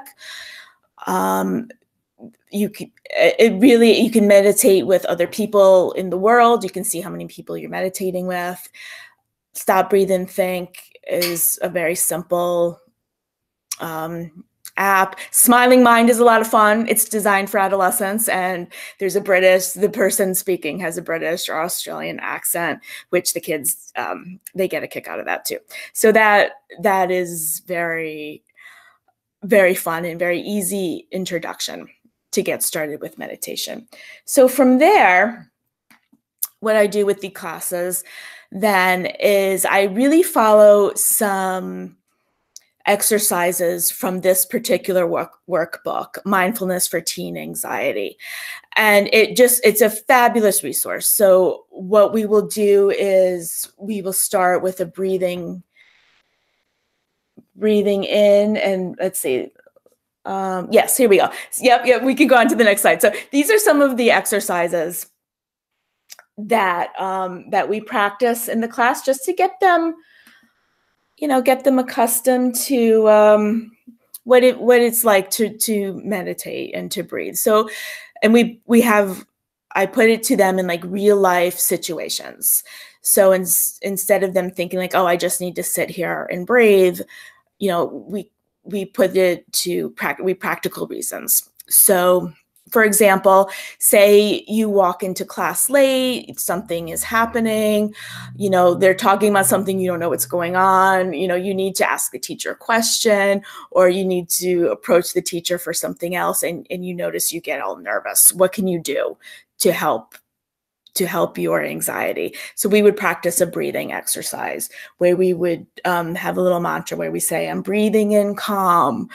You can meditate with other people in the world. You can see how many people you're meditating with. Stop, Breathe, and Think is a very simple app. Smiling Mind is a lot of fun. It's designed for adolescents, and there's the person speaking has a British or Australian accent, which the kids, they get a kick out of that too. So that is very, very fun and very easy introduction to get started with meditation. So from there, what I do with the classes then is I really follow some exercises from this particular workbook, Mindfulness for Teen Anxiety. And it's a fabulous resource. So what we will do is we will start with a breathing in, and let's see. Yes, here we go. Yep, we can go on to the next slide. So these are some of the exercises that we practice in the class, just to get them accustomed to what it's like to meditate and to breathe. So, and I put it to them in like real life situations. So instead of them thinking like, oh, I just need to sit here and breathe, we put it to practical reasons. So, for example, say you walk into class late, something is happening, they're talking about something, you don't know what's going on, you need to ask the teacher a question, or you need to approach the teacher for something else, and you notice you get all nervous. What can you do to help your anxiety? So we would practice a breathing exercise where we would have a little mantra where we say, I'm breathing in calm,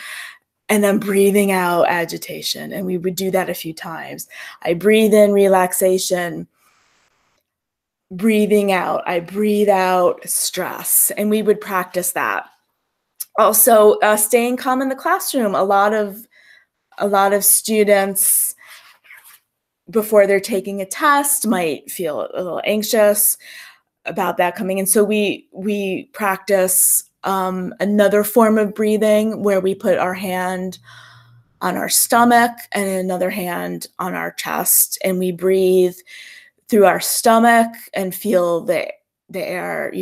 and I'm breathing out agitation. And we would do that a few times. I breathe in relaxation, breathing out. I breathe out stress. And we would practice that. Also, staying calm in the classroom. A lot of students, before they're taking a test, might feel a little anxious about that coming in. So we practice another form of breathing where we put our hand on our stomach and another hand on our chest, and we breathe through our stomach and feel the air,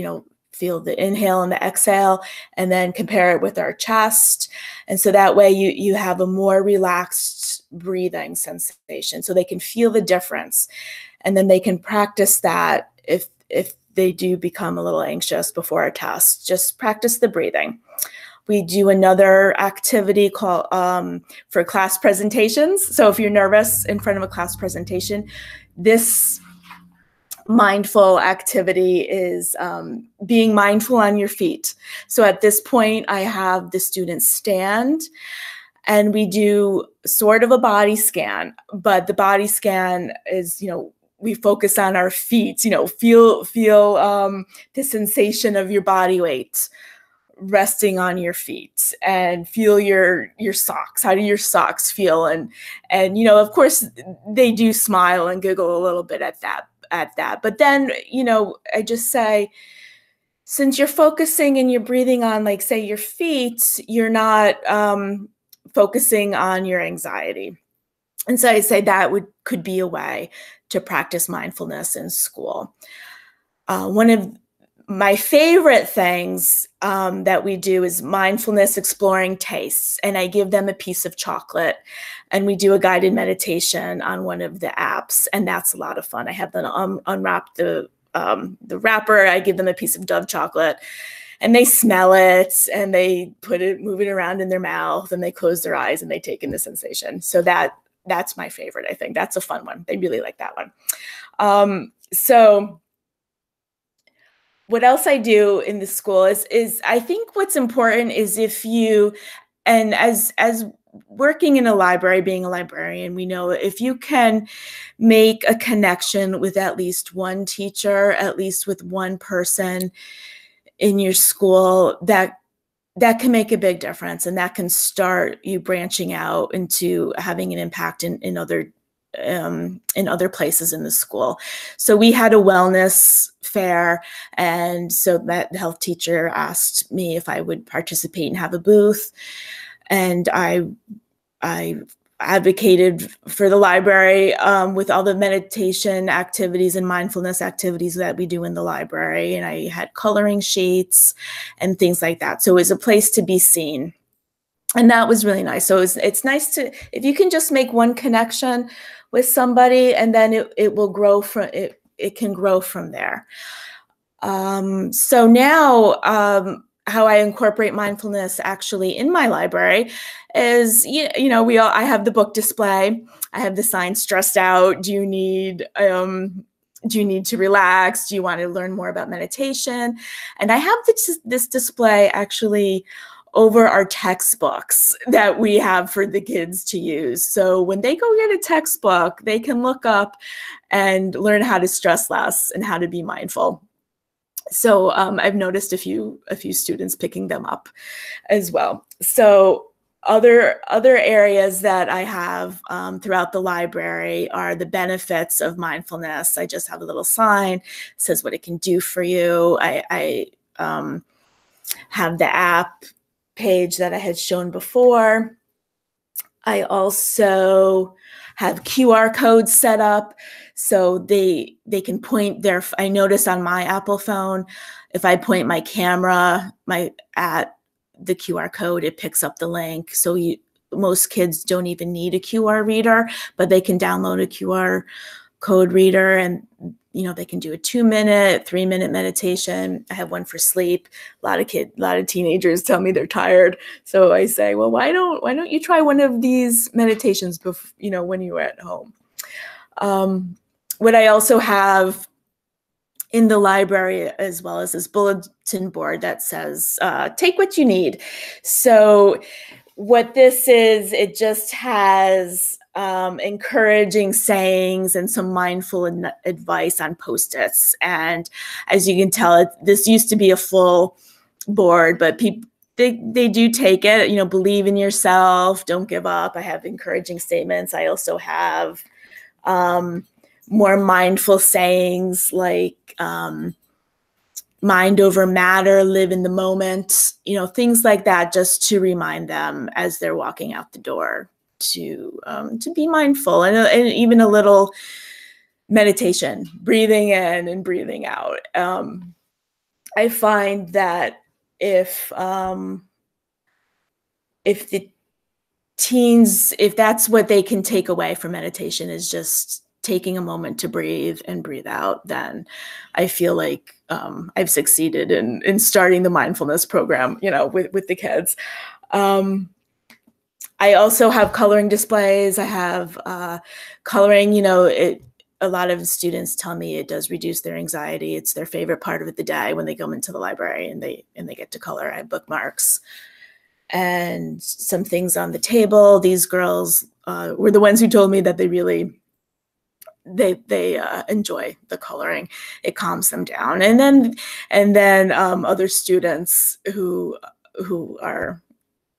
feel the inhale and the exhale, and then compare it with our chest. And so that way you have a more relaxed breathing sensation, so they can feel the difference. And then they can practice that if they do become a little anxious before a test. Just practice the breathing. We do another activity called for class presentations. So if you're nervous in front of a class presentation, this mindful activity is being mindful on your feet. So at this point, I have the students stand, and we do sort of a body scan, but the body scan is, we focus on our feet, feel the sensation of your body weight resting on your feet, and feel your socks. How do your socks feel? And of course they do smile and giggle a little bit at that. But then, I just say, since you're focusing and you're breathing on, like, say, your feet, you're not focusing on your anxiety. And so I say that could be a way to practice mindfulness in school. One of my favorite things that we do is mindfulness exploring tastes. And I give them a piece of chocolate, and we do a guided meditation on one of the apps. And that's a lot of fun. I have them unwrap the wrapper. I give them a piece of Dove chocolate, and they smell it, and they move it around in their mouth, and they close their eyes, and they take in the sensation. So that's my favorite. I think that's a fun one. They really like that one. So what else I do in the school is I think what's important is if you, and as working in a library, being a librarian, we know if you can make a connection with at least one teacher, at least with one person in your school, that can make a big difference, and that can start you branching out into having an impact in other places in the school. So we had a wellness fair, and so that health teacher asked me if I would participate and have a booth, and I advocated for the library with all the meditation activities and mindfulness activities that we do in the library. And I had coloring sheets and things like that. So it was a place to be seen. And that was really nice. So it's nice to, if you can just make one connection with somebody, and then it will grow from, it can grow from there. So now, how I incorporate mindfulness actually in my library is, I have the book display. I have the sign stressed out. Do you need to relax? Do you want to learn more about meditation? And I have this display actually over our textbooks that we have for the kids to use. So when they go get a textbook, they can look up and learn how to stress less and how to be mindful. So I've noticed a few students picking them up as well. So other areas that I have throughout the library are the benefits of mindfulness. I just have a little sign that says what it can do for you. I have the app page that I had shown before. I also have QR codes set up so they can point their, I notice on my Apple phone, if I point my camera at the QR code, it picks up the link. So most kids don't even need a QR reader, but they can download a QR code reader, and they can do a 2-minute, 3-minute meditation. I have one for sleep. A lot of teenagers tell me they're tired. So I say, well, why don't you try one of these meditations before, when you're at home? What I also have in the library as well as this bulletin board that says, take what you need. So what this is, it just has encouraging sayings and some mindful advice on Post-its. And as you can tell, this used to be a full board, but people, they do take it, believe in yourself, don't give up. I have encouraging statements. I also have more mindful sayings like mind over matter, live in the moment, things like that, just to remind them as they're walking out the door to be mindful, and even a little meditation, breathing in and breathing out. I find that if the teens, if that's what they can take away from meditation, is just taking a moment to breathe and breathe out, then I feel like I've succeeded in starting the mindfulness program, with the kids. I also have coloring displays. I have coloring, a lot of students tell me it does reduce their anxiety. It's their favorite part of the day when they come into the library and they get to color. I have bookmarks and some things on the table. These girls were the ones who told me that they really enjoy the coloring. It calms them down. And then other students who are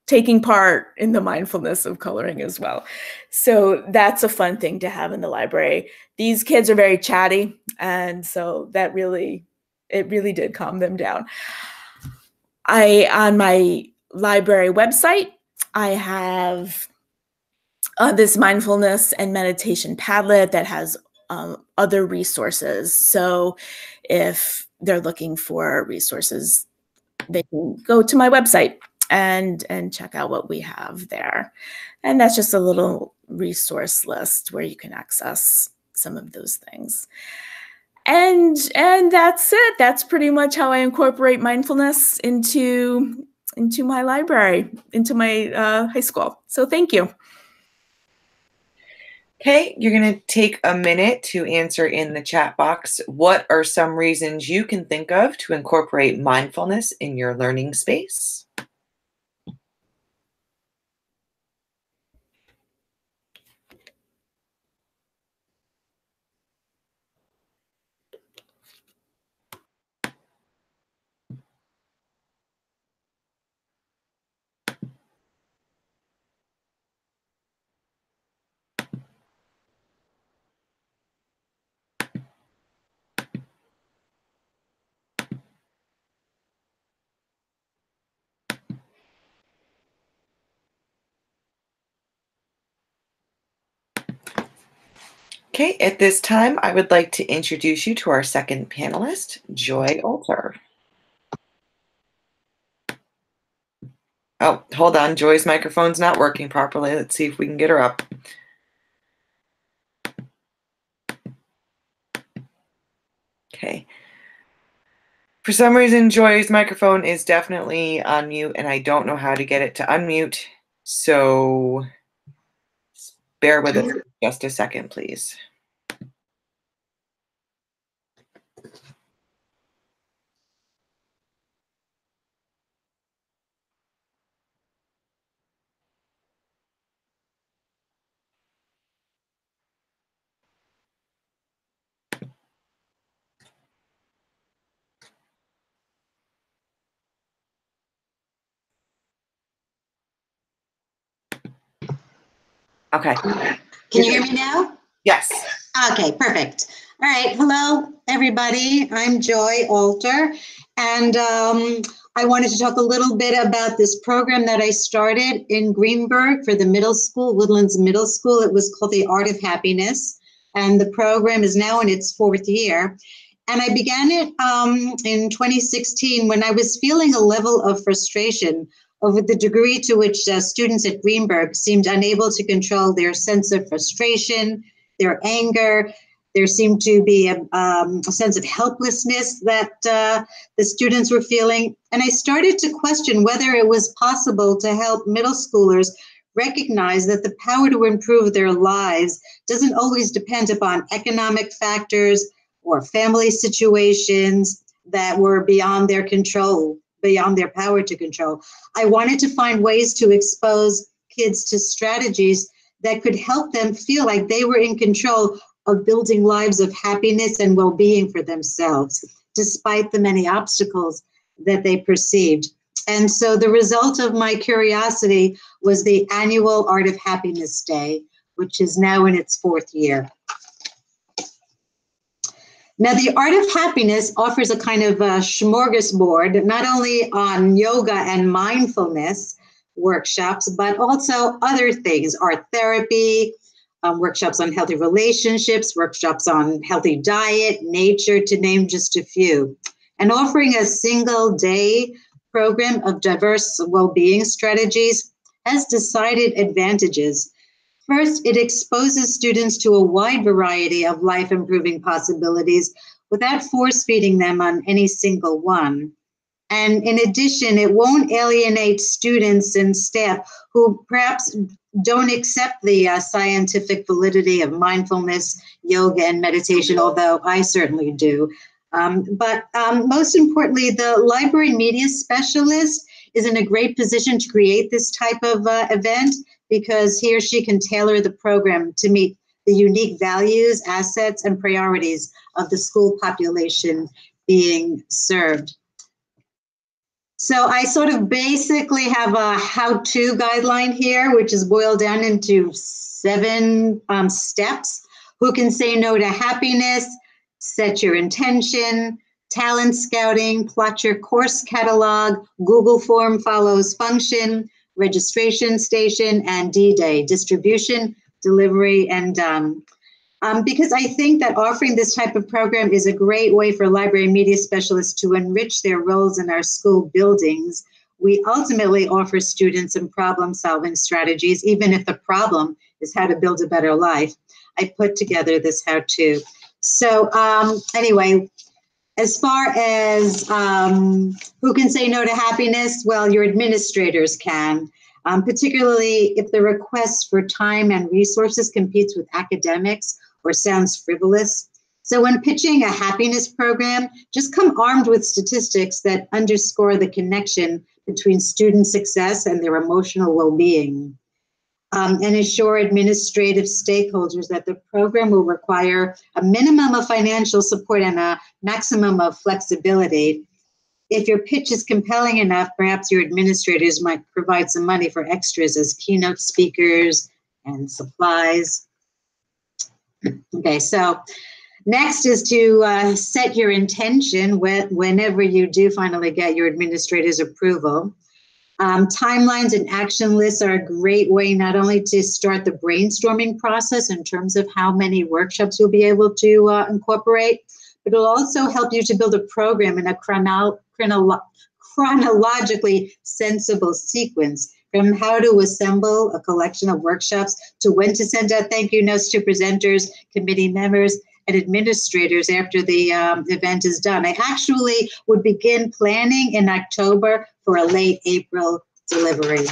taking part in the mindfulness of coloring as well. So that's a fun thing to have in the library. These kids are very chatty, and so it really did calm them down. On my library website, I have this mindfulness and meditation Padlet that has other resources. So if they're looking for resources, they can go to my website and check out what we have there. And that's just a little resource list where you can access some of those things. And that's it. That's pretty much how I incorporate mindfulness into my library, into my high school. So thank you. Okay, you're going to take a minute to answer in the chat box. What are some reasons you can think of to incorporate mindfulness in your learning space? Okay, at this time, I would like to introduce you to our second panelist, Joy Alter. Oh, hold on. Joy's microphone's not working properly. Let's see if we can get her up. Okay. For some reason, Joy's microphone is definitely on mute, and I don't know how to get it to unmute. So bear with us for just a second, please. Okay. Can you hear me now? Yes. Okay, perfect. All right. Hello, everybody. I'm Joy Alter, and I wanted to talk a little bit about this program that I started in Greenberg for the middle school, Woodlands Middle School. It was called The Art of Happiness, and the program is now in its 4th year. And I began it in 2016 when I was feeling a level of frustration over the degree to which students at Greenberg seemed unable to control their sense of frustration, their anger. There seemed to be a sense of helplessness that the students were feeling. And I started to question whether it was possible to help middle schoolers recognize that the power to improve their lives doesn't always depend upon economic factors or family situations that were beyond their control, beyond their power to control. I wanted to find ways to expose kids to strategies that could help them feel like they were in control of building lives of happiness and well-being for themselves, despite the many obstacles that they perceived. And so the result of my curiosity was the annual Art of Happiness Day, which is now in its 4th year. Now, the Art of Happiness offers a kind of a smorgasbord, not only on yoga and mindfulness workshops, but also other things, art therapy, workshops on healthy relationships, workshops on healthy diet, nature, to name just a few. And offering a single day program of diverse well-being strategies has decided advantages. First, it exposes students to a wide variety of life-improving possibilities without force-feeding them on any single one. And in addition, it won't alienate students and staff who perhaps don't accept the scientific validity of mindfulness, yoga, and meditation, although I certainly do. But most importantly, the library media specialist is in a great position to create this type of event, because he or she can tailor the program to meet the unique values, assets, and priorities of the school population being served. So I sort of basically have a how-to guideline here, which is boiled down into 7 steps. Who can say no to happiness? Set your intention. Talent scouting. Plot your course catalog. Google form follows function. Registration station, and D-Day, distribution, delivery, and done. Because I think that offering this type of program is a great way for library media specialists to enrich their roles in our school buildings. We ultimately offer students some problem-solving strategies, even if the problem is how to build a better life. I put together this how-to. So anyway, as far as who can say no to happiness, well, your administrators can. particularly if the request for time and resources competes with academics or sounds frivolous. So when pitching a happiness program, just come armed with statistics that underscore the connection between student success and their emotional well-being. And assure administrative stakeholders that the program will require a minimum of financial support and a maximum of flexibility. If your pitch is compelling enough, perhaps your administrators might provide some money for extras as keynote speakers and supplies. Okay, so next is to set your intention whenever you do finally get your administrator's approval. Timelines and action lists are a great way not only to start the brainstorming process in terms of how many workshops you'll be able to incorporate, but it'll also help you to build a program in a chronologically sensible sequence, from how to assemble a collection of workshops to when to send out thank you notes to presenters, committee members, and administrators after the event is done. I actually would begin planning in October for a late April delivery.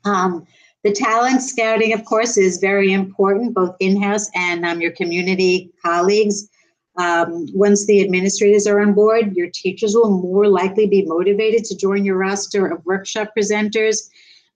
The talent scouting, of course, is very important, both in-house and your community colleagues. Once the administrators are on board, your teachers will more likely be motivated to join your roster of workshop presenters.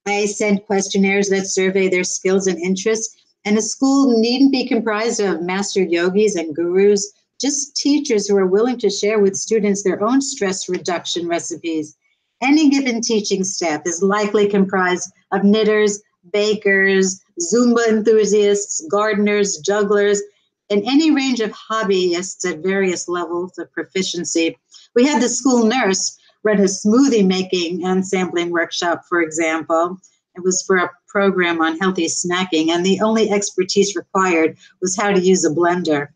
I send questionnaires that survey their skills and interests. And a school needn't be comprised of master yogis and gurus, just teachers who are willing to share with students their own stress reduction recipes. Any given teaching staff is likely comprised of knitters, bakers, Zumba enthusiasts, gardeners, jugglers, and any range of hobbyists at various levels of proficiency. We had the school nurse run a smoothie making and sampling workshop, for example. It was for a program on healthy snacking, and the only expertise required was how to use a blender.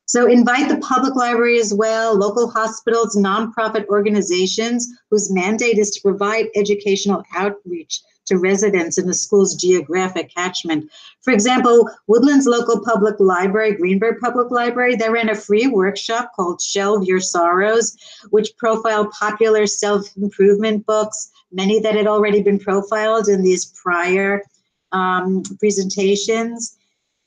So invite the public library as well, local hospitals, nonprofit organizations whose mandate is to provide educational outreach to residents in the school's geographic catchment. For example, Woodlands Local Public Library, Greenberg Public Library, they ran a free workshop called Shelve Your Sorrows, which profiled popular self-improvement books, many that had already been profiled in these prior presentations.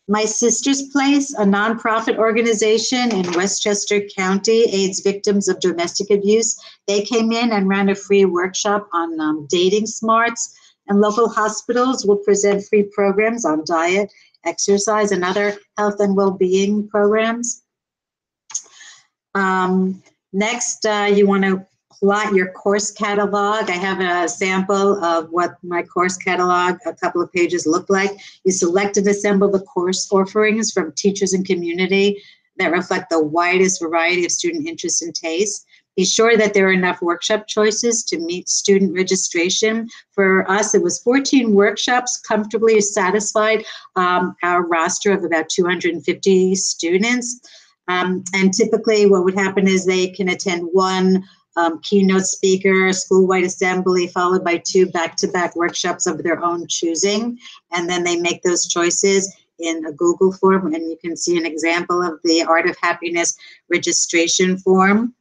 My Sister's Place, a nonprofit organization in Westchester County, aids victims of domestic abuse. They came in and ran a free workshop on dating smarts. And local hospitals will present free programs on diet, exercise, and other health and well-being programs. Next, you want to plot your course catalog. I have a sample of what my course catalog, a couple of pages, look like. You select and assemble the course offerings from teachers and community that reflect the widest variety of student interests and tastes. Be sure that there are enough workshop choices to meet student registration. For us, it was 14 workshops, comfortably satisfied our roster of about 250 students. And typically what would happen is they can attend one keynote speaker, school-wide assembly, followed by 2 back-to-back workshops of their own choosing. And then they make those choices in a Google form, and you can see an example of the Art of Happiness registration form.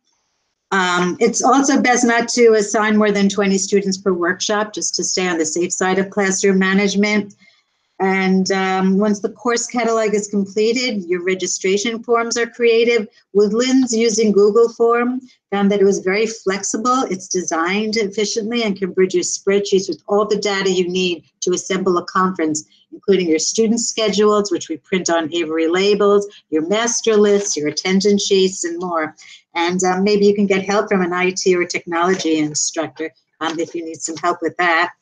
It's also best not to assign more than 20 students per workshop, just to stay on the safe side of classroom management. And once the course catalog is completed, your registration forms are created. Woodlands, using Google Form, found that it was very flexible. It's designed efficiently and can produce spreadsheets with all the data you need to assemble a conference, including your student schedules, which we print on Avery labels, your master lists, your attendance sheets, and more. And maybe you can get help from an IT or technology instructor if you need some help with that.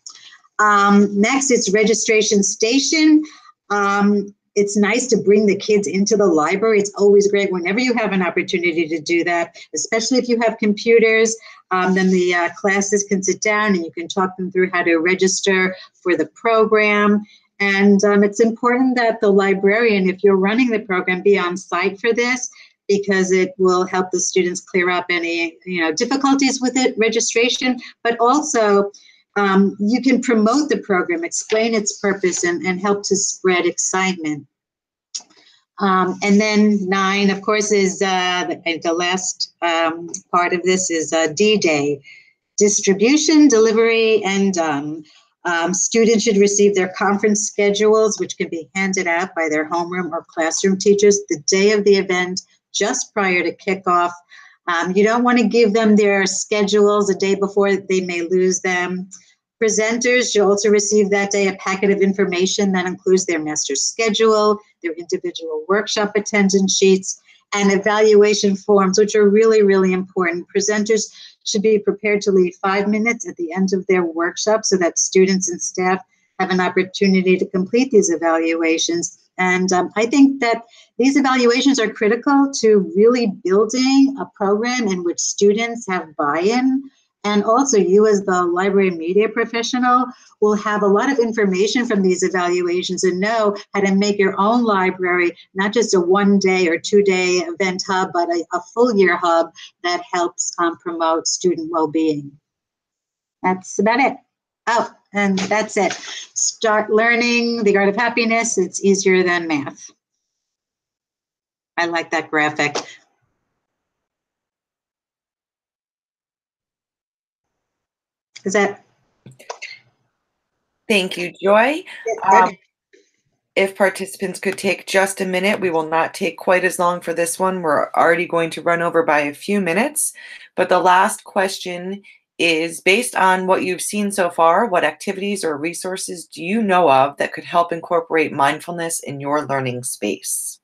Next, it's registration station. It's nice to bring the kids into the library. It's always great whenever you have an opportunity to do that, especially if you have computers. Then the classes can sit down and you can talk them through how to register for the program. And it's important that the librarian, if you're running the program, be on site for this, because it will help the students clear up any difficulties with it, registration, but also you can promote the program, explain its purpose, and help to spread excitement. And then 9, of course, is the last part of this is D-Day. distribution, delivery, and students should receive their conference schedules, which can be handed out by their homeroom or classroom teachers the day of the event, just prior to kickoff. You don't want to give them their schedules the day before, they may lose them. Presenters should also receive that day a packet of information that includes their master's schedule, their individual workshop attendance sheets, and evaluation forms, which are really, really important. Presenters should be prepared to leave 5 minutes at the end of their workshop so that students and staff have an opportunity to complete these evaluations. And I think that these evaluations are critical to really building a program in which students have buy-in. And also you as the library media professional will have a lot of information from these evaluations and know how to make your own library, not just a 1 day or 2 day event hub, but a full year hub that helps promote student well-being. That's about it. Oh, and that's it. Start learning the art of happiness. It's easier than math. I like that graphic. Is that? Thank you, Joy. If participants could take just a minute, we will not take quite as long for this one. We're already going to run over by a few minutes, but the last question is, based on what you've seen so far, what activities or resources do you know of that could help incorporate mindfulness in your learning space?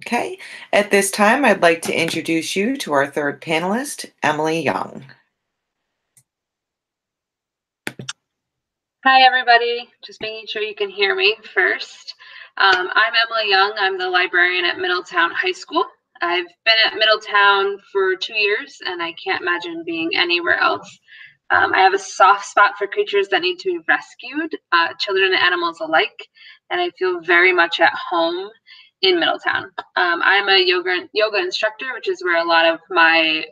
Okay, at this time, I'd like to introduce you to our third panelist, Emily Young. Hi, everybody. Just making sure you can hear me first. I'm Emily Young. I'm the librarian at Middletown High School. I've been at Middletown for 2 years, and I can't imagine being anywhere else. I have a soft spot for creatures that need to be rescued, children and animals alike, and I feel very much at home in Middletown. I'm a yoga instructor, which is where a lot of my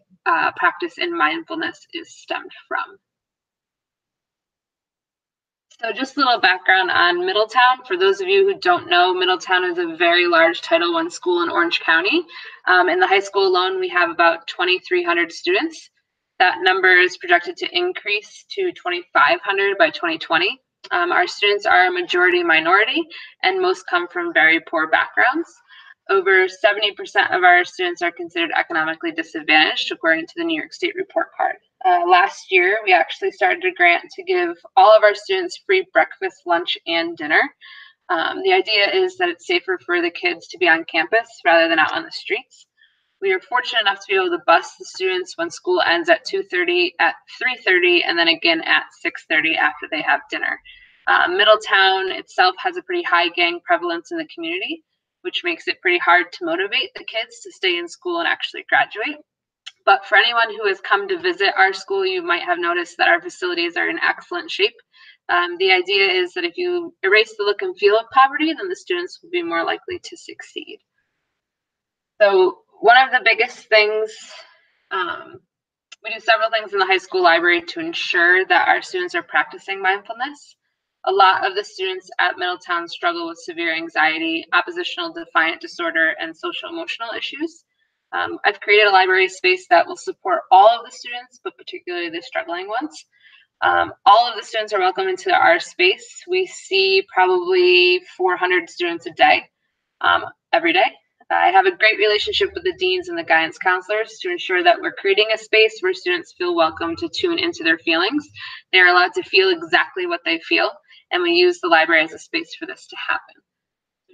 practice in mindfulness is stemmed from. So just a little background on Middletown. For those of you who don't know, Middletown is a very large Title I school in Orange County. In the high school alone, we have about 2,300 students. That number is projected to increase to 2,500 by 2020. Our students are a majority minority, and most come from very poor backgrounds. Over 70% of our students are considered economically disadvantaged, according to the New York State report card. Last year, we actually started a grant to give all of our students free breakfast, lunch, and dinner. The idea is that it's safer for the kids to be on campus rather than out on the streets. We are fortunate enough to be able to bus the students when school ends at 2:30, at 3:30, and then again at 6:30 after they have dinner. Middletown itself has a pretty high gang prevalence in the community, which makes it pretty hard to motivate the kids to stay in school and actually graduate. But for anyone who has come to visit our school, you might have noticed that our facilities are in excellent shape. The idea is that if you erase the look and feel of poverty, then the students will be more likely to succeed. So one of the biggest things, we do several things in the high school library to ensure that our students are practicing mindfulness. A lot of the students at Middletown struggle with severe anxiety, oppositional defiant disorder, and social emotional issues. I've created a library space that will support all of the students, but particularly the struggling ones. All of the students are welcome into our space. We see probably 400 students a day, every day. I have a great relationship with the deans and the guidance counselors to ensure that we're creating a space where students feel welcome to tune into their feelings. They're allowed to feel exactly what they feel, and we use the library as a space for this to happen.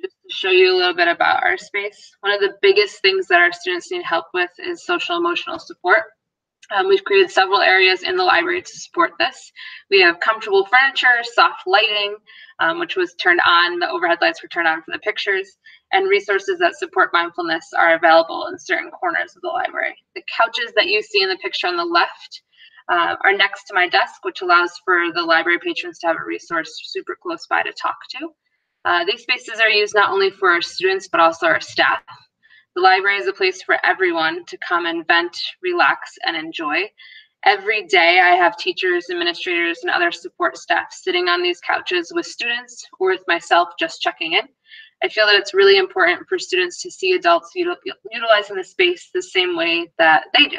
Just to show you a little bit about our space, one of the biggest things that our students need help with is social emotional support. We've created several areas in the library to support this. We have comfortable furniture, soft lighting, which was turned on, the overhead lights were turned on for the pictures, and resources that support mindfulness are available in certain corners of the library. The couches that you see in the picture on the left are next to my desk, which allows for the library patrons to have a resource super close by to talk to. These spaces are used not only for our students, but also our staff. The library is a place for everyone to come and vent, relax, and enjoy. Every day I have teachers, administrators, and other support staff sitting on these couches with students or with myself just checking in. I feel that it's really important for students to see adults utilizing the space the same way that they do.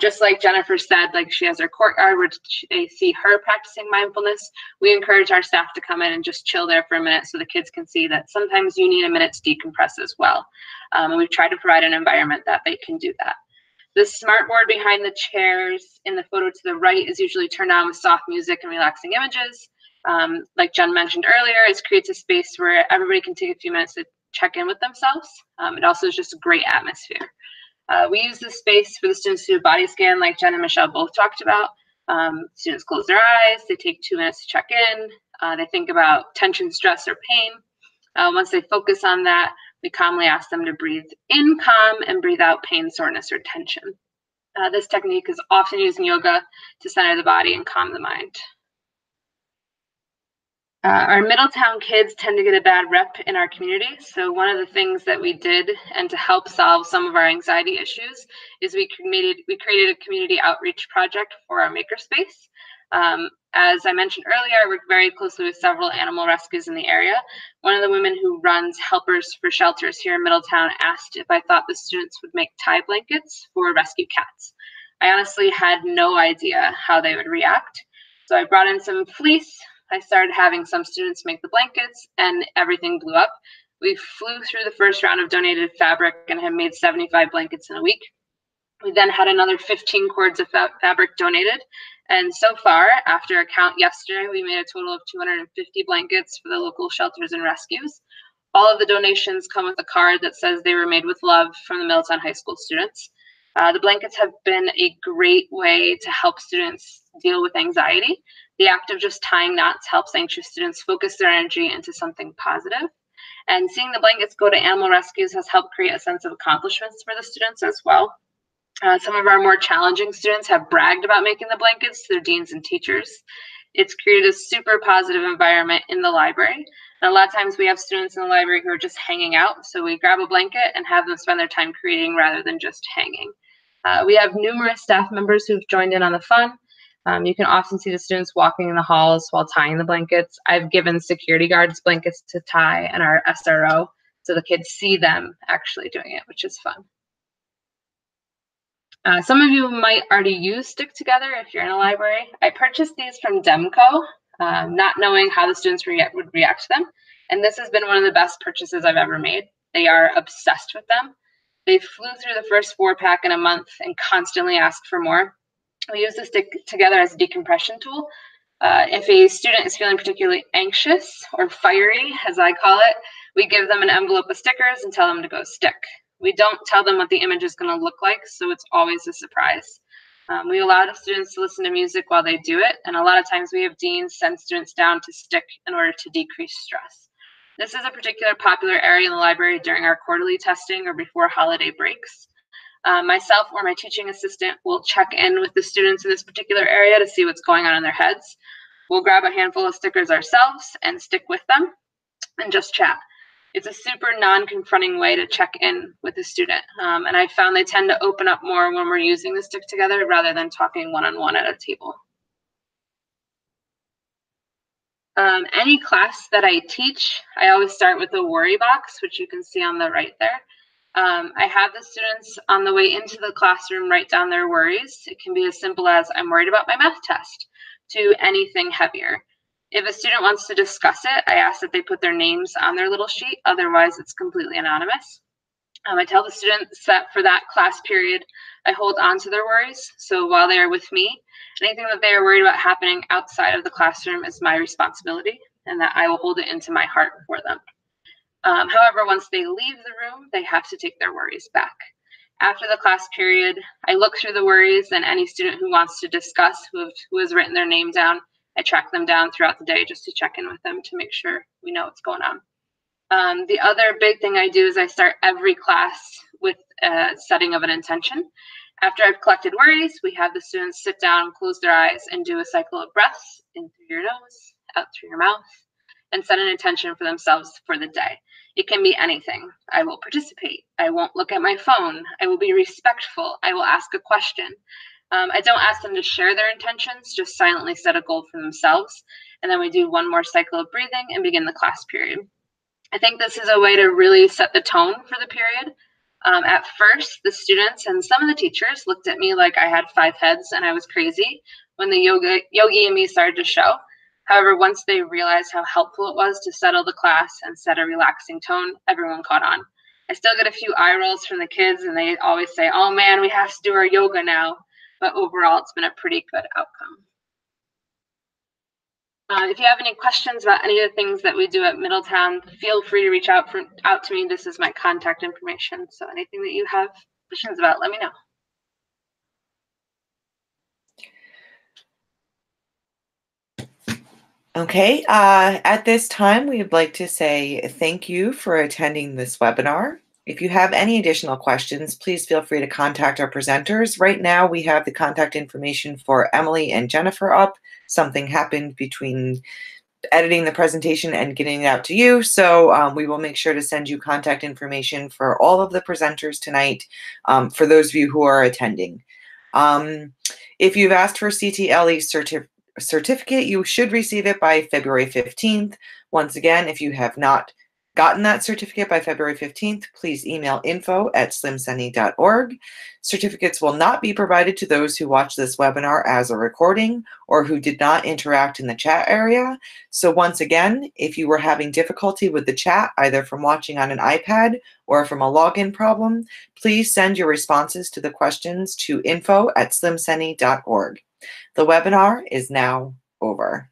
Just like Jennifer said, like she has her courtyard where they see her practicing mindfulness. We encourage our staff to come in and just chill there for a minute so the kids can see that sometimes you need a minute to decompress as well. And we've tried to provide an environment that they can do that. The smart board behind the chairs in the photo to the right is usually turned on with soft music and relaxing images. Like Jen mentioned earlier, it creates a space where everybody can take a few minutes to check in with themselves. It also is just a great atmosphere. We use this space for the students to do a body scan, like Jen and Michelle both talked about. Students close their eyes, they take 2 minutes to check in, they think about tension, stress, or pain. Once they focus on that, we calmly ask them to breathe in calm and breathe out pain, soreness, or tension. This technique is often used in yoga to center the body and calm the mind. Our Middletown kids tend to get a bad rep in our community. So one of the things that we did, and to help solve some of our anxiety issues, is we created a community outreach project for our makerspace. As I mentioned earlier, I work very closely with several animal rescues in the area. One of the women who runs Helpers for Shelters here in Middletown asked if I thought the students would make tie blankets for rescue cats. I honestly had no idea how they would react. So I brought in some fleece. I started having some students make the blankets, and everything blew up. We flew through the first round of donated fabric and have made 75 blankets in a week. We then had another 15 cords of fabric donated. And so far, after a count yesterday, we made a total of 250 blankets for the local shelters and rescues. All of the donations come with a card that says they were made with love from the Middletown High School students. The blankets have been a great way to help students deal with anxiety. The act of just tying knots helps anxious students focus their energy into something positive. And seeing the blankets go to animal rescues has helped create a sense of accomplishments for the students as well. Some of our more challenging students have bragged about making the blankets to their deans and teachers. It's created a super positive environment in the library. And a lot of times we have students in the library who are just hanging out. So we grab a blanket and have them spend their time creating rather than just hanging. We have numerous staff members who've joined in on the fun. You can often see the students walking in the halls while tying the blankets. I've given security guards blankets to tie and our SRO so the kids see them actually doing it, which is fun. Some of you might already use Stick Together if you're in a library. I purchased these from Demco, not knowing how the students would react to them. And this has been one of the best purchases I've ever made. They are obsessed with them. They flew through the first 4-pack in a month and constantly ask for more. We use the Stick Together as a decompression tool. If a student is feeling particularly anxious or fiery, as I call it, we give them an envelope of stickers and tell them to go stick. We don't tell them what the image is going to look like, so it's always a surprise. We allow the students to listen to music while they do it, and a lot of times we have deans send students down to stick in order to decrease stress. This is a particular popular area in the library during our quarterly testing or before holiday breaks. Myself or my teaching assistant will check in with the students in this particular area to see what's going on in their heads. We'll grab a handful of stickers ourselves and stick with them and just chat. It's a super non-confronting way to check in with a student. And I found they tend to open up more when we're using the Stick Together rather than talking one-on-one at a table. Any class that I teach, I always start with a worry box, which you can see on the right there. I have the students on the way into the classroom write down their worries. It can be as simple as I'm worried about my math test to anything heavier. If a student wants to discuss it, I ask that they put their names on their little sheet. Otherwise, it's completely anonymous. I tell the students that for that class period, I hold on to their worries. So while they are with me, anything that they are worried about happening outside of the classroom is my responsibility, and that I will hold it into my heart for them. However, once they leave the room, they have to take their worries back. After the class period, I look through the worries, and any student who wants to discuss, who has written their name down, I track them down throughout the day just to check in with them to make sure we know what's going on. The other big thing I do is I start every class with a setting of an intention. After I've collected worries, we have the students sit down, close their eyes, and do a cycle of breaths in through your nose, out through your mouth, and set an intention for themselves for the day. It can be anything. I will participate. I won't look at my phone. I will be respectful. I will ask a question. I don't ask them to share their intentions, just silently set a goal for themselves. And then we do one more cycle of breathing and begin the class period. I think this is a way to really set the tone for the period. At first, the students and some of the teachers looked at me like I had 5 heads and I was crazy when the yogi in me started to show. However, once they realized how helpful it was to settle the class and set a relaxing tone, everyone caught on. I still get a few eye rolls from the kids, and they always say, "Oh man, we have to do our yoga now." But overall, it's been a pretty good outcome. If you have any questions about any of the things that we do at Middletown, feel free to reach out to me. This is my contact information. So anything that you have questions about, let me know. Okay, at this time, we would like to say thank you for attending this webinar. If you have any additional questions, please feel free to contact our presenters. Right now, we have the contact information for Emily and Jennifer up. Something happened between editing the presentation and getting it out to you, so we will make sure to send you contact information for all of the presenters tonight, for those of you who are attending. If you've asked for CTLE certificate, you should receive it by February 15th. Once again, if you have not gotten that certificate by February 15th, please email info@slimsunny.org. Certificates will not be provided to those who watch this webinar as a recording or who did not interact in the chat area. So once again, if you were having difficulty with the chat, either from watching on an iPad or from a login problem, please send your responses to the questions to info@slimsunny.org. The webinar is now over.